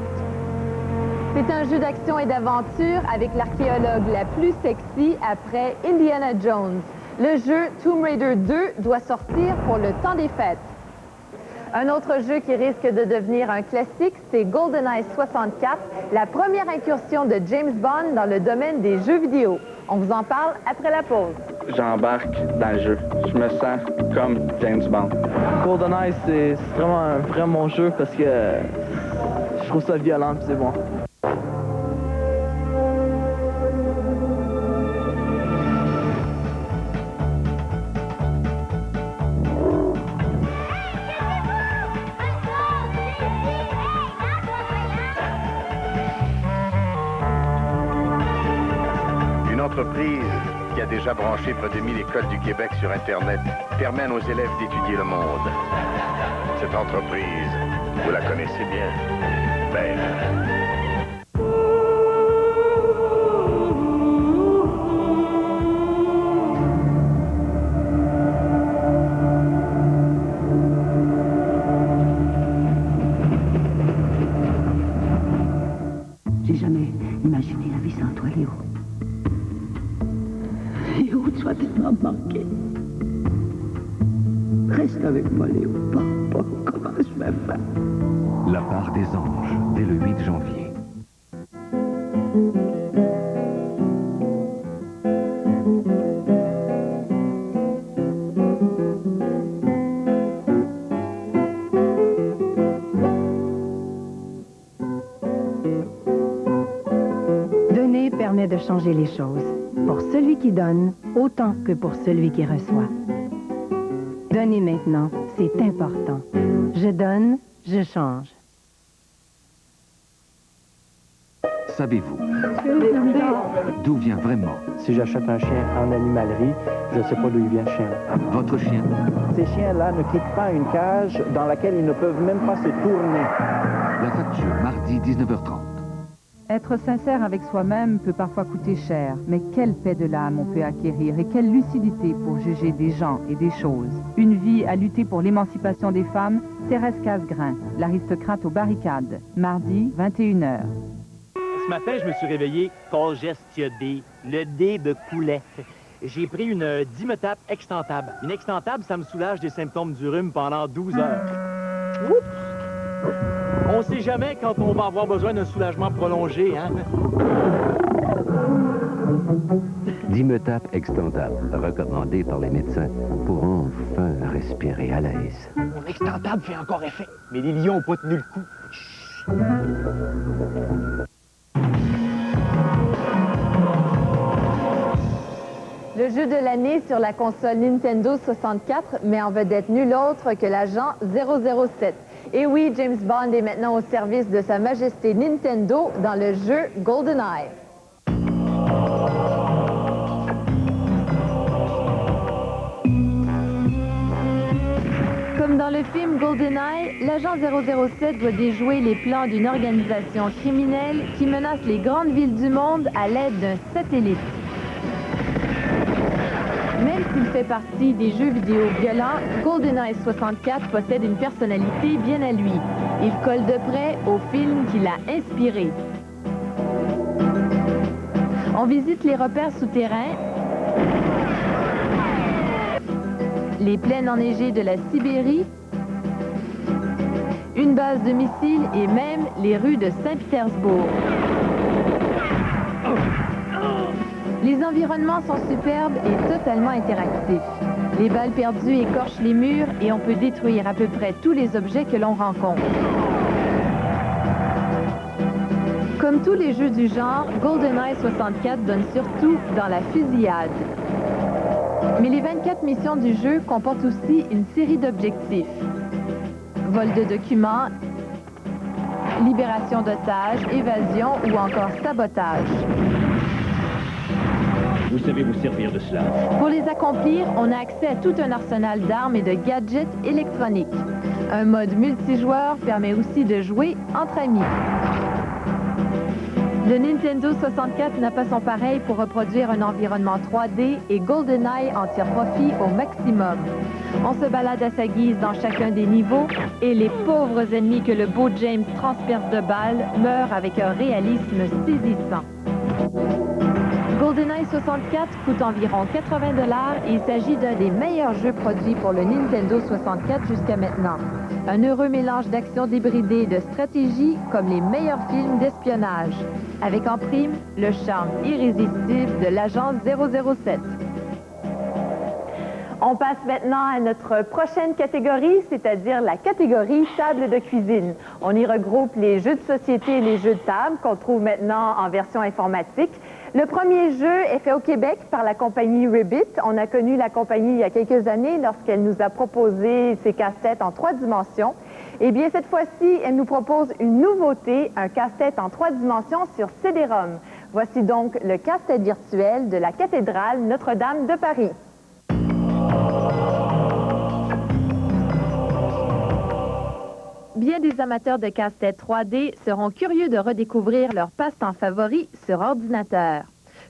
Speaker 2: C'est un jeu d'action et d'aventure avec l'archéologue la plus sexy après Indiana Jones. Le jeu Tomb Raider 2 doit sortir pour le temps des fêtes. Un autre jeu qui risque de devenir un classique, c'est GoldenEye 64, la première incursion de James Bond dans le domaine des jeux vidéo. On vous en parle après la pause.
Speaker 5: J'embarque dans le jeu. Je me sens comme James Bond.
Speaker 4: GoldenEye, c'est vraiment un bon jeu parce que je trouve ça violent et c'est bon.
Speaker 18: Une entreprise qui a déjà branché près de 1000 écoles du Québec sur Internet permet à nos élèves d'étudier le monde. Cette entreprise, vous la connaissez bien. Belle.
Speaker 6: J'ai jamais imaginé la vie sans toi, Léo. Léo, tu as tellement manqué. Reste avec moi, Léo. Papa, comment je vais faire?
Speaker 10: La part des anges, dès le 8 janvier.
Speaker 22: Donner permet de changer les choses, pour celui qui donne autant que pour celui qui reçoit. Donner maintenant, c'est important. Je donne, je change.
Speaker 10: Savez-vous d'où vient vraiment?
Speaker 8: Si j'achète un chien en animalerie, je ne sais pas d'où il vient le chien.
Speaker 10: Votre chien?
Speaker 8: Ces chiens-là ne quittent pas une cage dans laquelle ils ne peuvent même pas se tourner.
Speaker 10: La facture, mardi 19h30.
Speaker 13: Être sincère avec soi-même peut parfois coûter cher, mais quelle paix de l'âme on peut acquérir et quelle lucidité pour juger des gens et des choses. Une vie à lutter pour l'émancipation des femmes, Thérèse Casgrain, l'aristocrate aux barricades, mardi 21h.
Speaker 23: Ce matin, je me suis réveillé congestionné. Le nez me coulait. J'ai pris une Dimetapp extentable. Une extentable, ça me soulage des symptômes du rhume pendant 12 heures. Oups! On sait jamais quand on va avoir besoin d'un soulagement prolongé, hein?
Speaker 11: Dimetapp extentable, recommandé par les médecins pour enfin respirer à l'aise.
Speaker 23: Mon extentable fait encore effet, mais les lions n'ont pas tenu le coup. Chut.
Speaker 2: Le jeu de l'année sur la console Nintendo 64 met en vedette nul autre que l'agent 007. Et oui, James Bond est maintenant au service de Sa Majesté Nintendo dans le jeu GoldenEye. Comme dans le film GoldenEye, l'agent 007 doit déjouer les plans d'une organisation criminelle qui menace les grandes villes du monde à l'aide d'un satellite. Même s'il fait partie des jeux vidéo violents, GoldenEye 64 possède une personnalité bien à lui. Il colle de près au film qui l'a inspiré. On visite les repères souterrains, les plaines enneigées de la Sibérie, une base de missiles et même les rues de Saint-Pétersbourg. Les environnements sont superbes et totalement interactifs. Les balles perdues écorchent les murs et on peut détruire à peu près tous les objets que l'on rencontre. Comme tous les jeux du genre, GoldenEye 64 donne surtout dans la fusillade. Mais les 24 missions du jeu comportent aussi une série d'objectifs. Vol de documents, libération d'otages, évasion ou encore sabotage.
Speaker 7: Vous savez vous servir de cela.
Speaker 2: Pour les accomplir, on a accès à tout un arsenal d'armes et de gadgets électroniques. Un mode multijoueur permet aussi de jouer entre amis. Le Nintendo 64 n'a pas son pareil pour reproduire un environnement 3D et GoldenEye en tire profit au maximum. On se balade à sa guise dans chacun des niveaux et les pauvres ennemis que le beau James transperce de balles meurent avec un réalisme saisissant. GoldenEye 64 coûte environ 80 $ et il s'agit d'un des meilleurs jeux produits pour le Nintendo 64 jusqu'à maintenant. Un heureux mélange d'action débridée et de stratégie comme les meilleurs films d'espionnage, avec en prime le charme irrésistible de l'agent 007. On passe maintenant à notre prochaine catégorie, c'est-à-dire la catégorie table de cuisine. On y regroupe les jeux de société et les jeux de table qu'on trouve maintenant en version informatique. Le premier jeu est fait au Québec par la compagnie Ribbit. On a connu la compagnie il y a quelques années lorsqu'elle nous a proposé ses casse-têtes en 3 dimensions. Eh bien, cette fois-ci, elle nous propose une nouveauté, un casse-tête en 3 dimensions sur CD-ROM. Voici donc le casse-tête virtuel de la cathédrale Notre-Dame de Paris. Bien des amateurs de casse-tête 3D seront curieux de redécouvrir leur passe-temps favori sur ordinateur.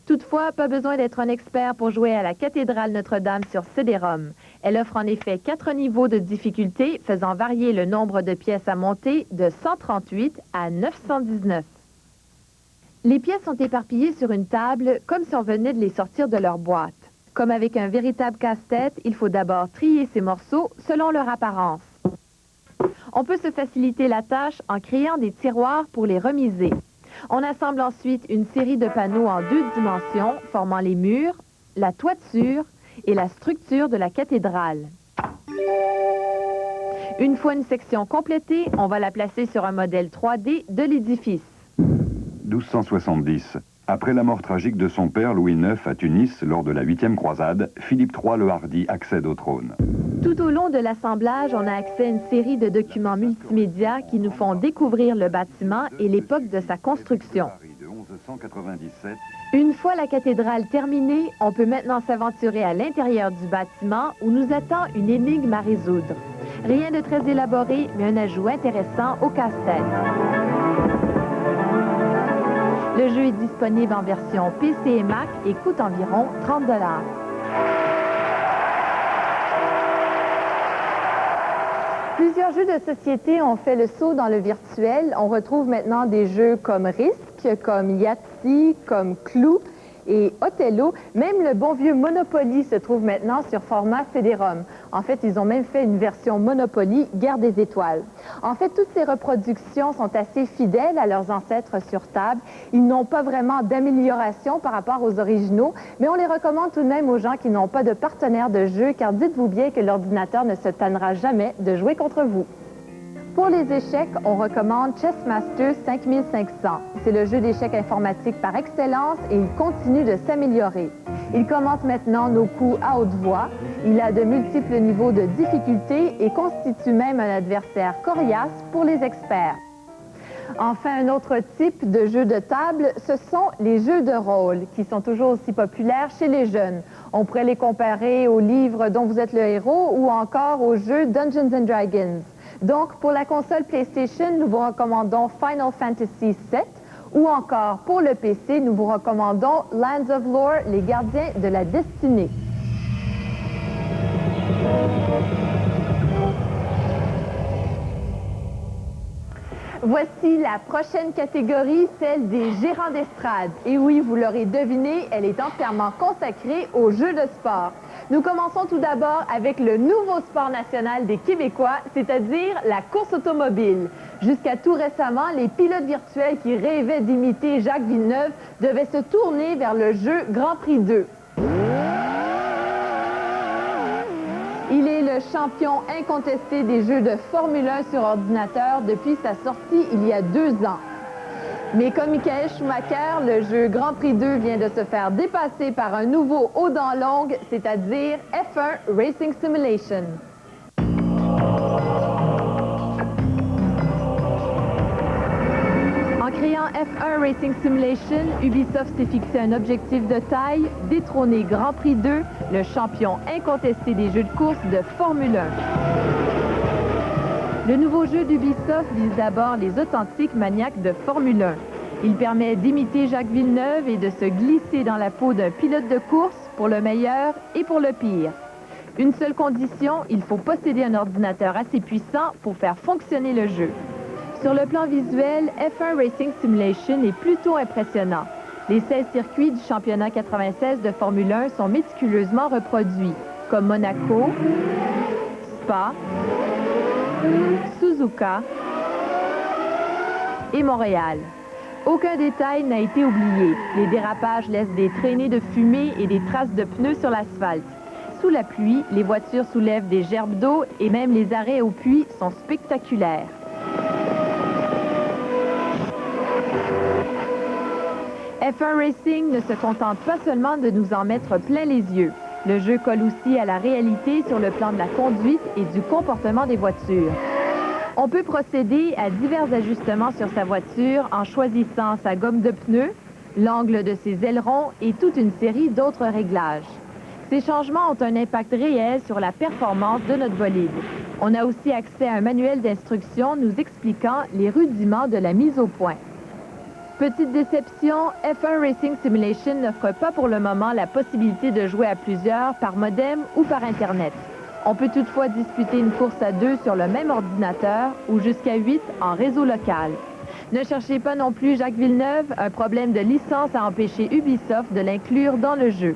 Speaker 2: Toutefois, pas besoin d'être un expert pour jouer à la cathédrale Notre-Dame sur CD-ROM. Elle offre en effet 4 niveaux de difficulté, faisant varier le nombre de pièces à monter de 138 à 919. Les pièces sont éparpillées sur une table comme si on venait de les sortir de leur boîte. Comme avec un véritable casse-tête, il faut d'abord trier ces morceaux selon leur apparence. On peut se faciliter la tâche en créant des tiroirs pour les remiser. On assemble ensuite une série de panneaux en 2 dimensions, formant les murs, la toiture et la structure de la cathédrale. Une fois une section complétée, on va la placer sur un modèle 3D de l'édifice.
Speaker 12: 1270. Après la mort tragique de son père Louis IX à Tunis lors de la 8e croisade, Philippe III le Hardi accède au trône.
Speaker 2: Tout au long de l'assemblage, on a accès à une série de documents multimédia qui nous font découvrir le bâtiment et l'époque de sa construction. Une fois la cathédrale terminée, on peut maintenant s'aventurer à l'intérieur du bâtiment où nous attend une énigme à résoudre. Rien de très élaboré, mais un ajout intéressant au casse-tête. Le jeu est disponible en version PC et Mac et coûte environ 30 $. Plusieurs jeux de société ont fait le saut dans le virtuel. On retrouve maintenant des jeux comme Risk, comme Yahtzee, comme Clou et Othello. Même le bon vieux Monopoly se trouve maintenant sur format CD-ROM. En fait, ils ont même fait une version Monopoly, Guerre des étoiles. En fait, toutes ces reproductions sont assez fidèles à leurs ancêtres sur table. Ils n'ont pas vraiment d'amélioration par rapport aux originaux, mais on les recommande tout de même aux gens qui n'ont pas de partenaire de jeu, car dites-vous bien que l'ordinateur ne se tannera jamais de jouer contre vous. Pour les échecs, on recommande Chessmaster 5500. C'est le jeu d'échecs informatique par excellence et il continue de s'améliorer. Il commente maintenant nos coups à haute voix. Il a de multiples niveaux de difficulté et constitue même un adversaire coriace pour les experts. Enfin, un autre type de jeu de table, ce sont les jeux de rôle, qui sont toujours aussi populaires chez les jeunes. On pourrait les comparer aux livres dont vous êtes le héros ou encore aux jeux Dungeons & Dragons. Donc, pour la console PlayStation, nous vous recommandons Final Fantasy VII ou encore pour le PC, nous vous recommandons Lands of Lore, les gardiens de la destinée. Voici la prochaine catégorie, celle des gérants d'estrade. Et oui, vous l'aurez deviné, elle est entièrement consacrée aux jeux de sport. Nous commençons tout d'abord avec le nouveau sport national des Québécois, c'est-à-dire la course automobile. Jusqu'à tout récemment, les pilotes virtuels qui rêvaient d'imiter Jacques Villeneuve devaient se tourner vers le jeu Grand Prix 2. Il est le champion incontesté des jeux de Formule 1 sur ordinateur depuis sa sortie il y a 2 ans. Mais comme Michael Schumacher, le jeu Grand Prix 2 vient de se faire dépasser par un nouveau aux dents longues, c'est-à-dire F1 Racing Simulation. En créant F1 Racing Simulation, Ubisoft s'est fixé un objectif de taille, détrôner Grand Prix 2, le champion incontesté des jeux de course de Formule 1. Le nouveau jeu d'Ubisoft vise d'abord les authentiques maniaques de Formule 1. Il permet d'imiter Jacques Villeneuve et de se glisser dans la peau d'un pilote de course pour le meilleur et pour le pire. Une seule condition, il faut posséder un ordinateur assez puissant pour faire fonctionner le jeu. Sur le plan visuel, F1 Racing Simulation est plutôt impressionnant. Les 16 circuits du championnat 96 de Formule 1 sont méticuleusement reproduits, comme Monaco, Spa, Suzuka et Montréal. Aucun détail n'a été oublié. Les dérapages laissent des traînées de fumée et des traces de pneus sur l'asphalte. Sous la pluie, les voitures soulèvent des gerbes d'eau et même les arrêts au puits sont spectaculaires. F1 Racing ne se contente pas seulement de nous en mettre plein les yeux. Le jeu colle aussi à la réalité sur le plan de la conduite et du comportement des voitures. On peut procéder à divers ajustements sur sa voiture en choisissant sa gomme de pneus, l'angle de ses ailerons et toute une série d'autres réglages. Ces changements ont un impact réel sur la performance de notre bolide. On a aussi accès à un manuel d'instruction nous expliquant les rudiments de la mise au point. Petite déception, F1 Racing Simulation n'offre pas pour le moment la possibilité de jouer à plusieurs par modem ou par Internet. On peut toutefois disputer une course à 2 sur le même ordinateur ou jusqu'à 8 en réseau local. Ne cherchez pas non plus Jacques Villeneuve, un problème de licence a empêché Ubisoft de l'inclure dans le jeu.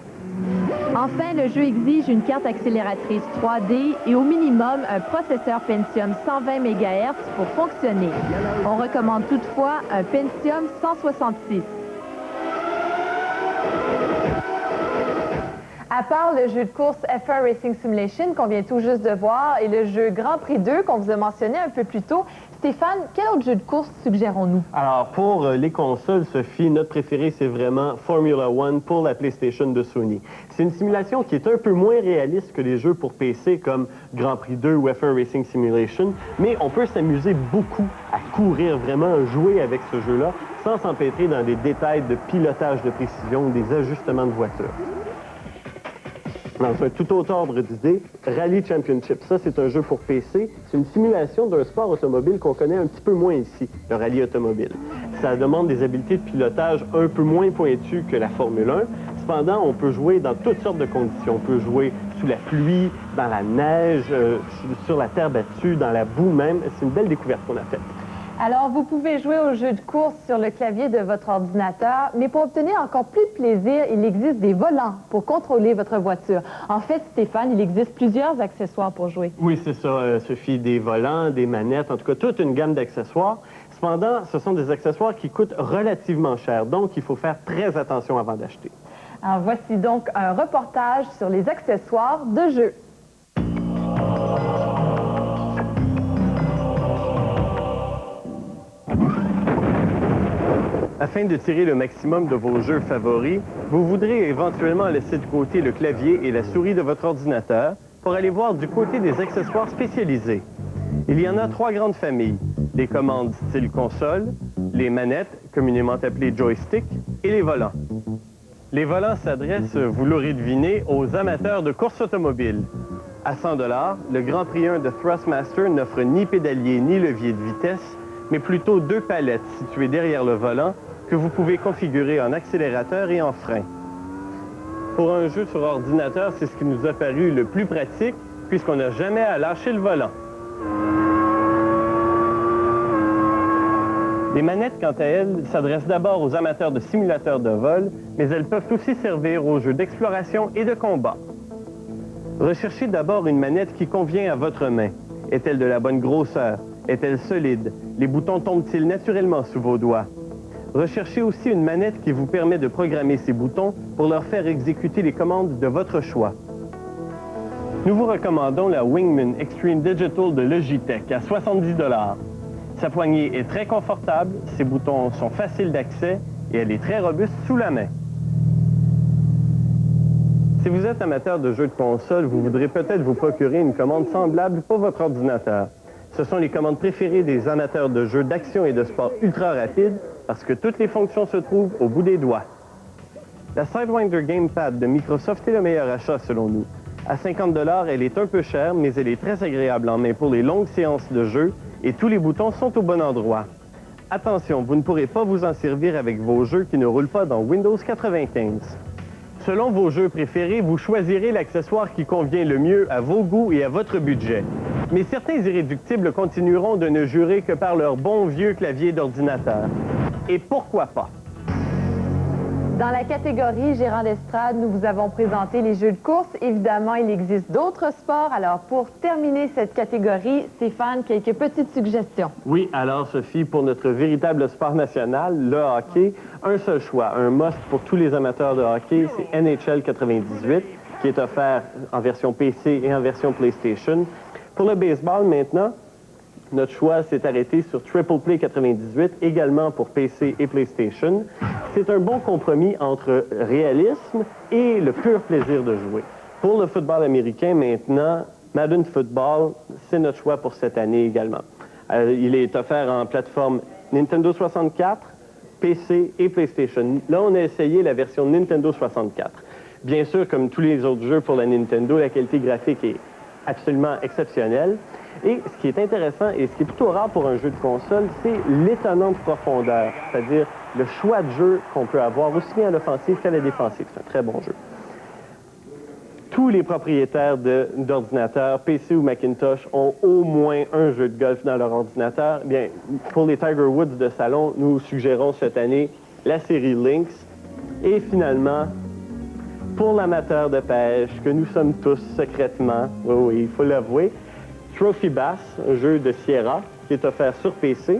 Speaker 2: Enfin, le jeu exige une carte accélératrice 3D et au minimum un processeur Pentium 120 MHz pour fonctionner. On recommande toutefois un Pentium 166. À part le jeu de course F1 Racing Simulation qu'on vient tout juste de voir et le jeu Grand Prix 2 qu'on vous a mentionné un peu plus tôt, Stéphane, quel autre jeu de course suggérons-nous?
Speaker 1: Alors, pour les consoles, Sophie, notre préféré, c'est vraiment Formula 1 pour la PlayStation de Sony. C'est une simulation qui est un peu moins réaliste que les jeux pour PC comme Grand Prix 2 ou F1 Racing Simulation, mais on peut s'amuser beaucoup à courir, vraiment à jouer avec ce jeu-là, sans s'empêtrer dans des détails de pilotage de précision ou des ajustements de voiture. Dans un tout autre ordre d'idée, Rally Championship. Ça, c'est un jeu pour PC. C'est une simulation d'un sport automobile qu'on connaît un petit peu moins ici, le rallye automobile. Ça demande des habiletés de pilotage un peu moins pointues que la Formule 1. Cependant, on peut jouer dans toutes sortes de conditions. On peut jouer sous la pluie, dans la neige, sur la terre battue, dans la boue même. C'est une belle découverte qu'on a faite.
Speaker 2: Alors, vous pouvez jouer au jeu de course sur le clavier de votre ordinateur, mais pour obtenir encore plus de plaisir, il existe des volants pour contrôler votre voiture. En fait, Stéphane, il existe plusieurs accessoires pour jouer.
Speaker 1: Oui, c'est ça, Sophie. Des volants, des manettes, en tout cas, toute une gamme d'accessoires. Cependant, ce sont des accessoires qui coûtent relativement cher, donc il faut faire très attention avant d'acheter.
Speaker 2: Alors, voici donc un reportage sur les accessoires de jeu.
Speaker 1: Afin de tirer le maximum de vos jeux favoris, vous voudrez éventuellement laisser de côté le clavier et la souris de votre ordinateur pour aller voir du côté des accessoires spécialisés. Il y en a 3 grandes familles, les commandes style console, les manettes, communément appelées joystick, et les volants. Les volants s'adressent, vous l'aurez deviné, aux amateurs de course automobile. À 100 $, le Grand Prix 1 de Thrustmaster n'offre ni pédalier ni levier de vitesse, mais plutôt 2 palettes situées derrière le volant que vous pouvez configurer en accélérateur et en frein. Pour un jeu sur ordinateur, c'est ce qui nous a paru le plus pratique, puisqu'on n'a jamais à lâcher le volant. Les manettes, quant à elles, s'adressent d'abord aux amateurs de simulateurs de vol, mais elles peuvent aussi servir aux jeux d'exploration et de combat. Recherchez d'abord une manette qui convient à votre main. Est-elle de la bonne grosseur? Est-elle solide? Les boutons tombent-ils naturellement sous vos doigts? Recherchez aussi une manette qui vous permet de programmer ces boutons pour leur faire exécuter les commandes de votre choix. Nous vous recommandons la Wingman Extreme Digital de Logitech à 70 $. Sa poignée est très confortable, ses boutons sont faciles d'accès et elle est très robuste sous la main. Si vous êtes amateur de jeux de console, vous voudrez peut-être vous procurer une commande semblable pour votre ordinateur. Ce sont les commandes préférées des amateurs de jeux d'action et de sport ultra rapides parce que toutes les fonctions se trouvent au bout des doigts. La Sidewinder Gamepad de Microsoft est le meilleur achat selon nous. À 50 $, elle est un peu chère, mais elle est très agréable en main pour les longues séances de jeu et tous les boutons sont au bon endroit. Attention, vous ne pourrez pas vous en servir avec vos jeux qui ne roulent pas dans Windows 95. Selon vos jeux préférés, vous choisirez l'accessoire qui convient le mieux à vos goûts et à votre budget. Mais certains irréductibles continueront de ne jurer que par leur bon vieux clavier d'ordinateur. Et pourquoi pas?
Speaker 2: Dans la catégorie gérant d'estrade, nous vous avons présenté les jeux de course. Évidemment, il existe d'autres sports. Alors, pour terminer cette catégorie, Stéphane, quelques petites suggestions.
Speaker 1: Oui, alors Sophie, pour notre véritable sport national, le hockey, un seul choix, un must pour tous les amateurs de hockey, c'est NHL 98, qui est offert en version PC et en version PlayStation. Pour le baseball, maintenant, notre choix s'est arrêté sur Triple Play 98, également pour PC et PlayStation. C'est un bon compromis entre réalisme et le pur plaisir de jouer. Pour le football américain, maintenant, Madden Football, c'est notre choix pour cette année également. Il est offert en plateforme Nintendo 64, PC et PlayStation. Là, on a essayé la version Nintendo 64. Bien sûr, comme tous les autres jeux pour la Nintendo, la qualité graphique est absolument exceptionnelle. Et ce qui est intéressant et ce qui est plutôt rare pour un jeu de console, c'est l'étonnante profondeur, c'est-à-dire le choix de jeu qu'on peut avoir aussi bien à l'offensive qu'à la défensive. C'est un très bon jeu. Tous les propriétaires d'ordinateurs, PC ou Macintosh, ont au moins un jeu de golf dans leur ordinateur. Bien, pour les Tiger Woods de salon, nous suggérons cette année la série Lynx. Et finalement, pour l'amateur de pêche, que nous sommes tous secrètement, oui, il faut l'avouer, Trophy Bass, un jeu de Sierra, qui est offert sur PC.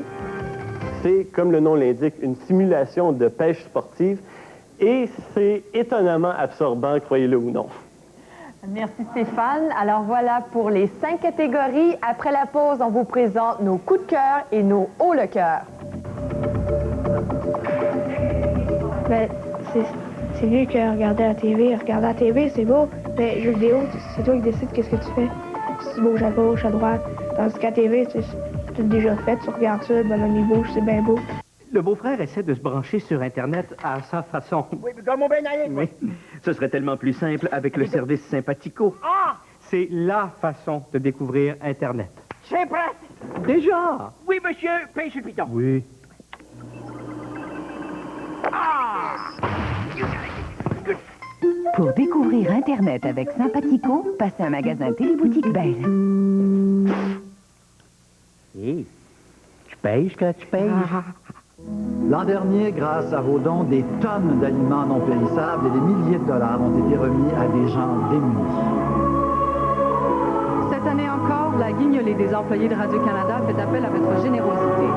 Speaker 1: C'est, comme le nom l'indique, une simulation de pêche sportive et c'est étonnamment absorbant, croyez-le ou non.
Speaker 2: Merci Stéphane. Alors voilà pour les 5 catégories. Après la pause, on vous présente nos coups de cœur et nos hauts le cœur.
Speaker 17: Ben, c'est mieux que regarder la TV. Regarder la TV, c'est beau, mais jeux vidéo, c'est toi qui décides qu'est-ce que tu fais. Tu bouges à gauche, à droite. Tandis qu'à la TV, c'est tout déjà fait. Tu regardes ça, le bonhomme il bouge, c'est bien beau.
Speaker 14: Le beau-frère essaie de se brancher sur Internet à sa façon.
Speaker 4: Oui, mais comme mon bénaïe,
Speaker 14: oui. Ce serait tellement plus simple avec le service Sympathico.
Speaker 4: Ah!
Speaker 14: C'est la façon de découvrir Internet.
Speaker 4: C'est prêt!
Speaker 14: Déjà?
Speaker 4: Oui, monsieur, paye sur le piton.
Speaker 14: Oui.
Speaker 4: Ah!
Speaker 6: Pour découvrir Internet avec Sympathico, passez un magasin Téléboutique Belle.
Speaker 14: Hey, tu payes quand tu payes?
Speaker 21: L'an dernier, grâce à vos dons, des tonnes d'aliments non périssables et des milliers de dollars ont été remis à des gens démunis.
Speaker 13: Cette année encore, la guignolée des employés de Radio-Canada fait appel à votre générosité.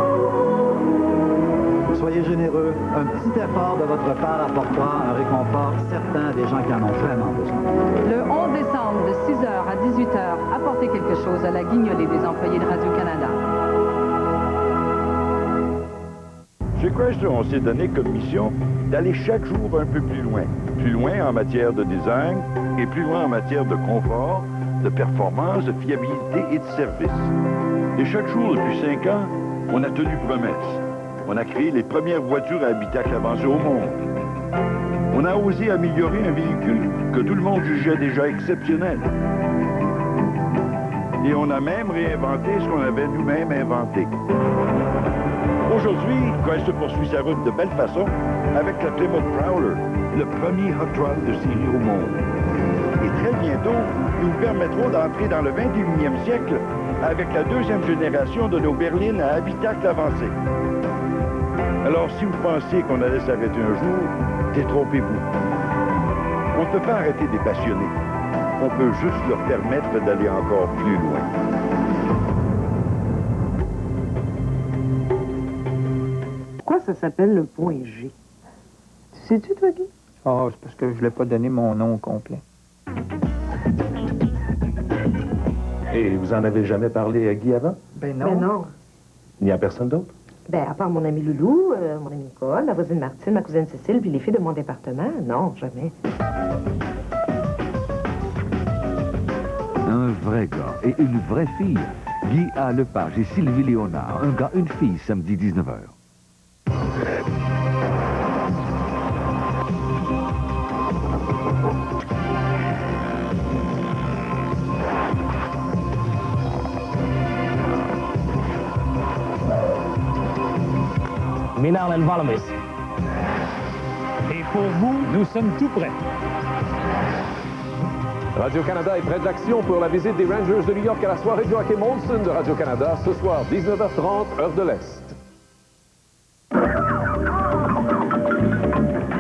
Speaker 21: Soyez généreux. Un petit effort de votre part apportera un réconfort certain à des gens qui en ont vraiment besoin.
Speaker 13: Le 11 décembre, de 6h à 18h, apportez quelque chose à la guignolée des employés de Radio-Canada.
Speaker 15: Chez Chrysler, on s'est donné comme mission d'aller chaque jour un peu plus loin. Plus loin en matière de design et plus loin en matière de confort, de performance, de fiabilité et de service. Et chaque jour, depuis 5 ans, on a tenu promesse. On a créé les premières voitures à habitacle avancé au monde. On a osé améliorer un véhicule que tout le monde jugeait déjà exceptionnel. Et on a même réinventé ce qu'on avait nous-mêmes inventé. Aujourd'hui, Chrysler poursuit sa route de belle façon avec la Plymouth Prowler, le premier hot rod de série au monde. Et très bientôt, nous permettrons d'entrer dans le 21e siècle avec la deuxième génération de nos berlines à habitacle avancé. Alors, si vous pensiez qu'on allait s'arrêter un jour, détrompez-vous. On ne peut pas arrêter des passionnés. On peut juste leur permettre d'aller encore plus loin.
Speaker 9: Pourquoi ça s'appelle le point G? Tu sais-tu, toi, Guy?
Speaker 8: Ah, c'est parce que je ne voulais pas donner mon nom au complet.
Speaker 16: Et vous en avez jamais parlé à Guy avant?
Speaker 9: Ben non. Ben non.
Speaker 16: Il n'y a personne d'autre?
Speaker 9: Ben, à part mon ami Loulou, mon ami Nicole, ma voisine Martine, ma cousine Cécile, puis les filles de mon département, non, jamais.
Speaker 20: Un vrai gars et une vraie fille. Guy A. Lepage et Sylvie Léonard. Un gars, une fille, samedi 19h.
Speaker 7: Minal and Valamis. Et pour vous, nous sommes tout prêts.
Speaker 19: Radio-Canada est près de l'action pour la visite des Rangers de New York à la soirée de Joachim Olsen de Radio-Canada ce soir, 19h30, heure de l'Est.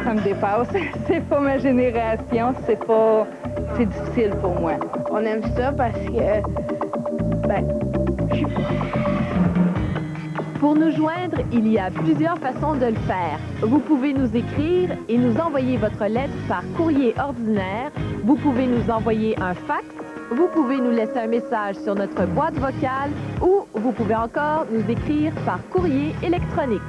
Speaker 24: Ça me dépasse. C'est pas ma génération, c'est difficile pour moi.
Speaker 17: On aime ça parce que, ben, je sais pas.
Speaker 2: Pour nous joindre, il y a plusieurs façons de le faire. Vous pouvez nous écrire et nous envoyer votre lettre par courrier ordinaire. Vous pouvez nous envoyer un fax. Vous pouvez nous laisser un message sur notre boîte vocale ou vous pouvez encore nous écrire par courrier électronique.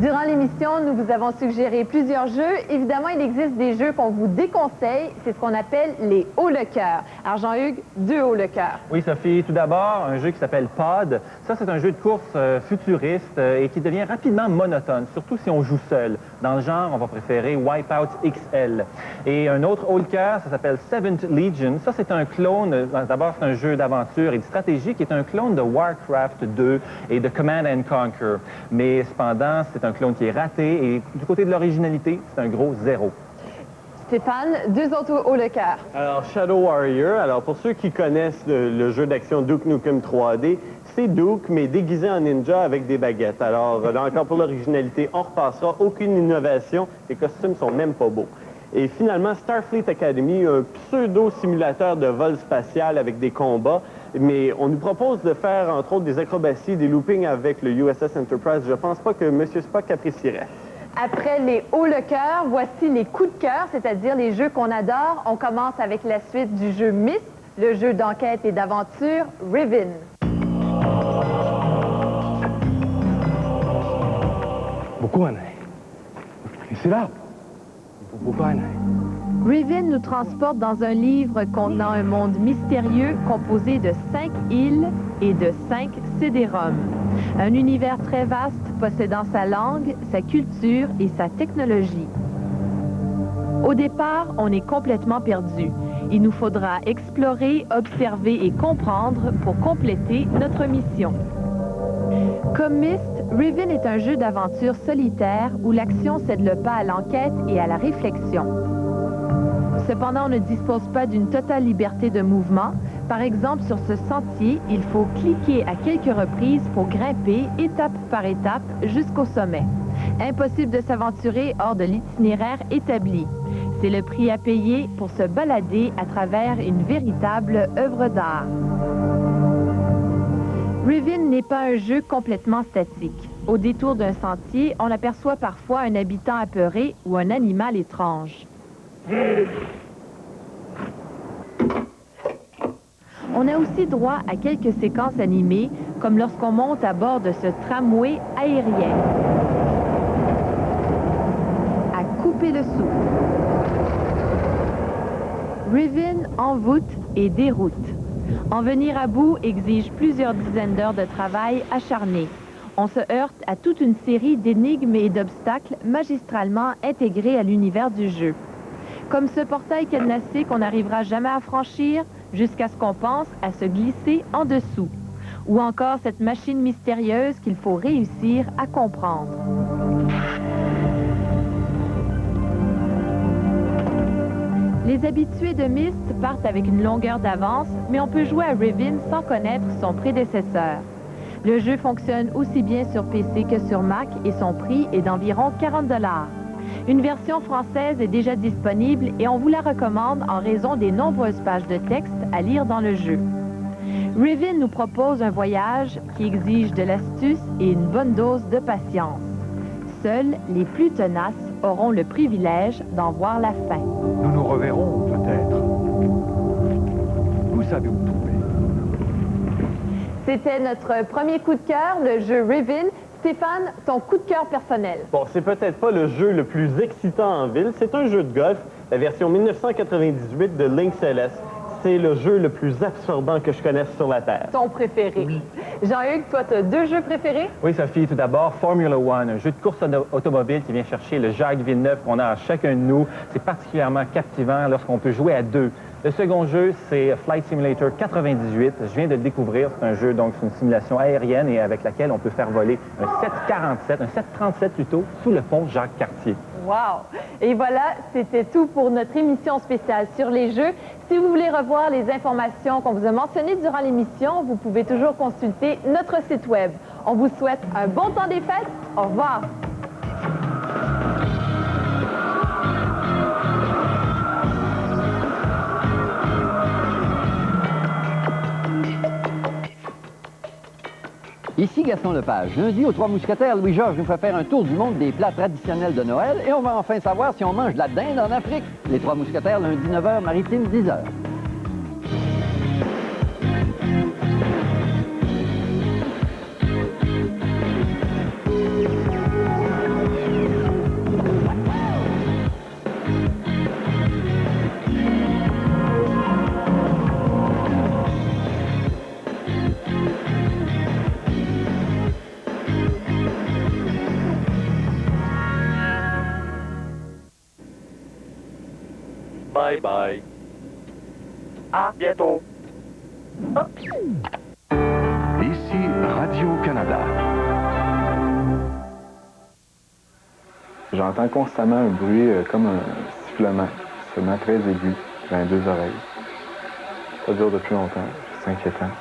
Speaker 2: Durant l'émission, nous vous avons suggéré plusieurs jeux. Évidemment, il existe des jeux qu'on vous déconseille. C'est ce qu'on appelle les hauts le cœur. Alors, Jean-Hugues, 2 hauts le cœur.
Speaker 3: Oui, Sophie. Tout d'abord, un jeu qui s'appelle Pod. Ça, c'est un jeu de course futuriste et qui devient rapidement monotone, surtout si on joue seul. Dans le genre, on va préférer Wipeout XL. Et un autre haut le cœur, ça s'appelle Seventh Legion. Ça, c'est un clone. D'abord, c'est un jeu d'aventure et de stratégie qui est un clone de Warcraft 2 et de Command & Conquer. Mais cependant, c'est un clone qui est raté et du côté de l'originalité, c'est un gros 0.
Speaker 2: Stéphane, 2 autres hauts le cœur.
Speaker 1: Alors, Shadow Warrior, alors pour ceux qui connaissent le jeu d'action Duke Nukem 3D, c'est Duke, mais déguisé en ninja avec des baguettes. Alors, là encore pour l'originalité, on repassera. Aucune innovation. Les costumes sont même pas beaux. Et finalement, Starfleet Academy, un pseudo-simulateur de vol spatial avec des combats. Mais on nous propose de faire, entre autres, des acrobaties, des loopings avec le USS Enterprise. Je pense pas que M. Spock apprécierait.
Speaker 2: Après les hauts le cœur, voici les coups de cœur, c'est-à-dire les jeux qu'on adore. On commence avec la suite du jeu Myst, le jeu d'enquête et d'aventure Riven.
Speaker 19: C'est là.
Speaker 2: Riven nous transporte dans un livre contenant un monde mystérieux composé de 5 îles et de 5 CD-ROM. Un univers très vaste possédant sa langue, sa culture et sa technologie. Au départ, on est complètement perdu. Il nous faudra explorer, observer et comprendre pour compléter notre mission. Comme Myst, Riven est un jeu d'aventure solitaire où l'action cède le pas à l'enquête et à la réflexion. Cependant, on ne dispose pas d'une totale liberté de mouvement. Par exemple, sur ce sentier, il faut cliquer à quelques reprises pour grimper étape par étape jusqu'au sommet. Impossible de s'aventurer hors de l'itinéraire établi. C'est le prix à payer pour se balader à travers une véritable œuvre d'art. Riven n'est pas un jeu complètement statique. Au détour d'un sentier, on aperçoit parfois un habitant apeuré ou un animal étrange. On a aussi droit à quelques séquences animées, comme lorsqu'on monte à bord de ce tramway aérien. À couper le souffle. Riven envoûte et déroute. En venir à bout exige plusieurs dizaines d'heures de travail acharné. On se heurte à toute une série d'énigmes et d'obstacles magistralement intégrés à l'univers du jeu. Comme ce portail cadenassé qu'on n'arrivera jamais à franchir jusqu'à ce qu'on pense à se glisser en dessous. Ou encore cette machine mystérieuse qu'il faut réussir à comprendre. Les habitués de Myst partent avec une longueur d'avance, mais on peut jouer à Riven sans connaître son prédécesseur. Le jeu fonctionne aussi bien sur PC que sur Mac et son prix est d'environ 40 $. Une version française est déjà disponible et on vous la recommande en raison des nombreuses pages de texte à lire dans le jeu. Riven nous propose un voyage qui exige de l'astuce et une bonne dose de patience. Seuls les plus tenaces auront le privilège d'en voir la fin.
Speaker 20: Nous nous reverrons peut-être. Vous savez où me trouver.
Speaker 2: C'était notre premier coup de cœur, le jeu Riven. Stéphane, ton coup de cœur personnel?
Speaker 1: Bon, c'est peut-être pas le jeu le plus excitant en ville. C'est un jeu de golf, la version 1998 de Link Celeste. C'est le jeu le plus absorbant que je connaisse sur la Terre.
Speaker 2: Ton préféré. Oui. Jean-Hugues, toi, tu as 2 jeux préférés?
Speaker 3: Oui, Sophie, tout d'abord, Formula One, un jeu de course automobile qui vient chercher le Jacques Villeneuve qu'on a à chacun de nous. C'est particulièrement captivant lorsqu'on peut jouer à 2. Le second jeu, c'est Flight Simulator 98. Je viens de le découvrir. C'est un jeu, donc, c'est une simulation aérienne et avec laquelle on peut faire voler un 747, un 737 plutôt, sous le pont Jacques-Cartier.
Speaker 2: Wow! Et voilà, c'était tout pour notre émission spéciale sur les jeux. Si vous voulez revoir les informations qu'on vous a mentionnées durant l'émission, vous pouvez toujours consulter notre site Web. On vous souhaite un bon temps des fêtes. Au revoir!
Speaker 5: Ici Gaston Lepage. Lundi, aux Trois Mousquetaires, Louis-Georges nous fait faire un tour du monde des plats traditionnels de Noël et on va enfin savoir si on mange de la dinde en Afrique. Les Trois Mousquetaires, lundi 9h, Maritime 10h.
Speaker 4: Bye bye. À bientôt.
Speaker 20: Ici Radio-Canada.
Speaker 3: J'entends constamment un bruit comme un sifflement, seulement très aigu, dans les 2 oreilles. Ça dure depuis longtemps, c'est inquiétant.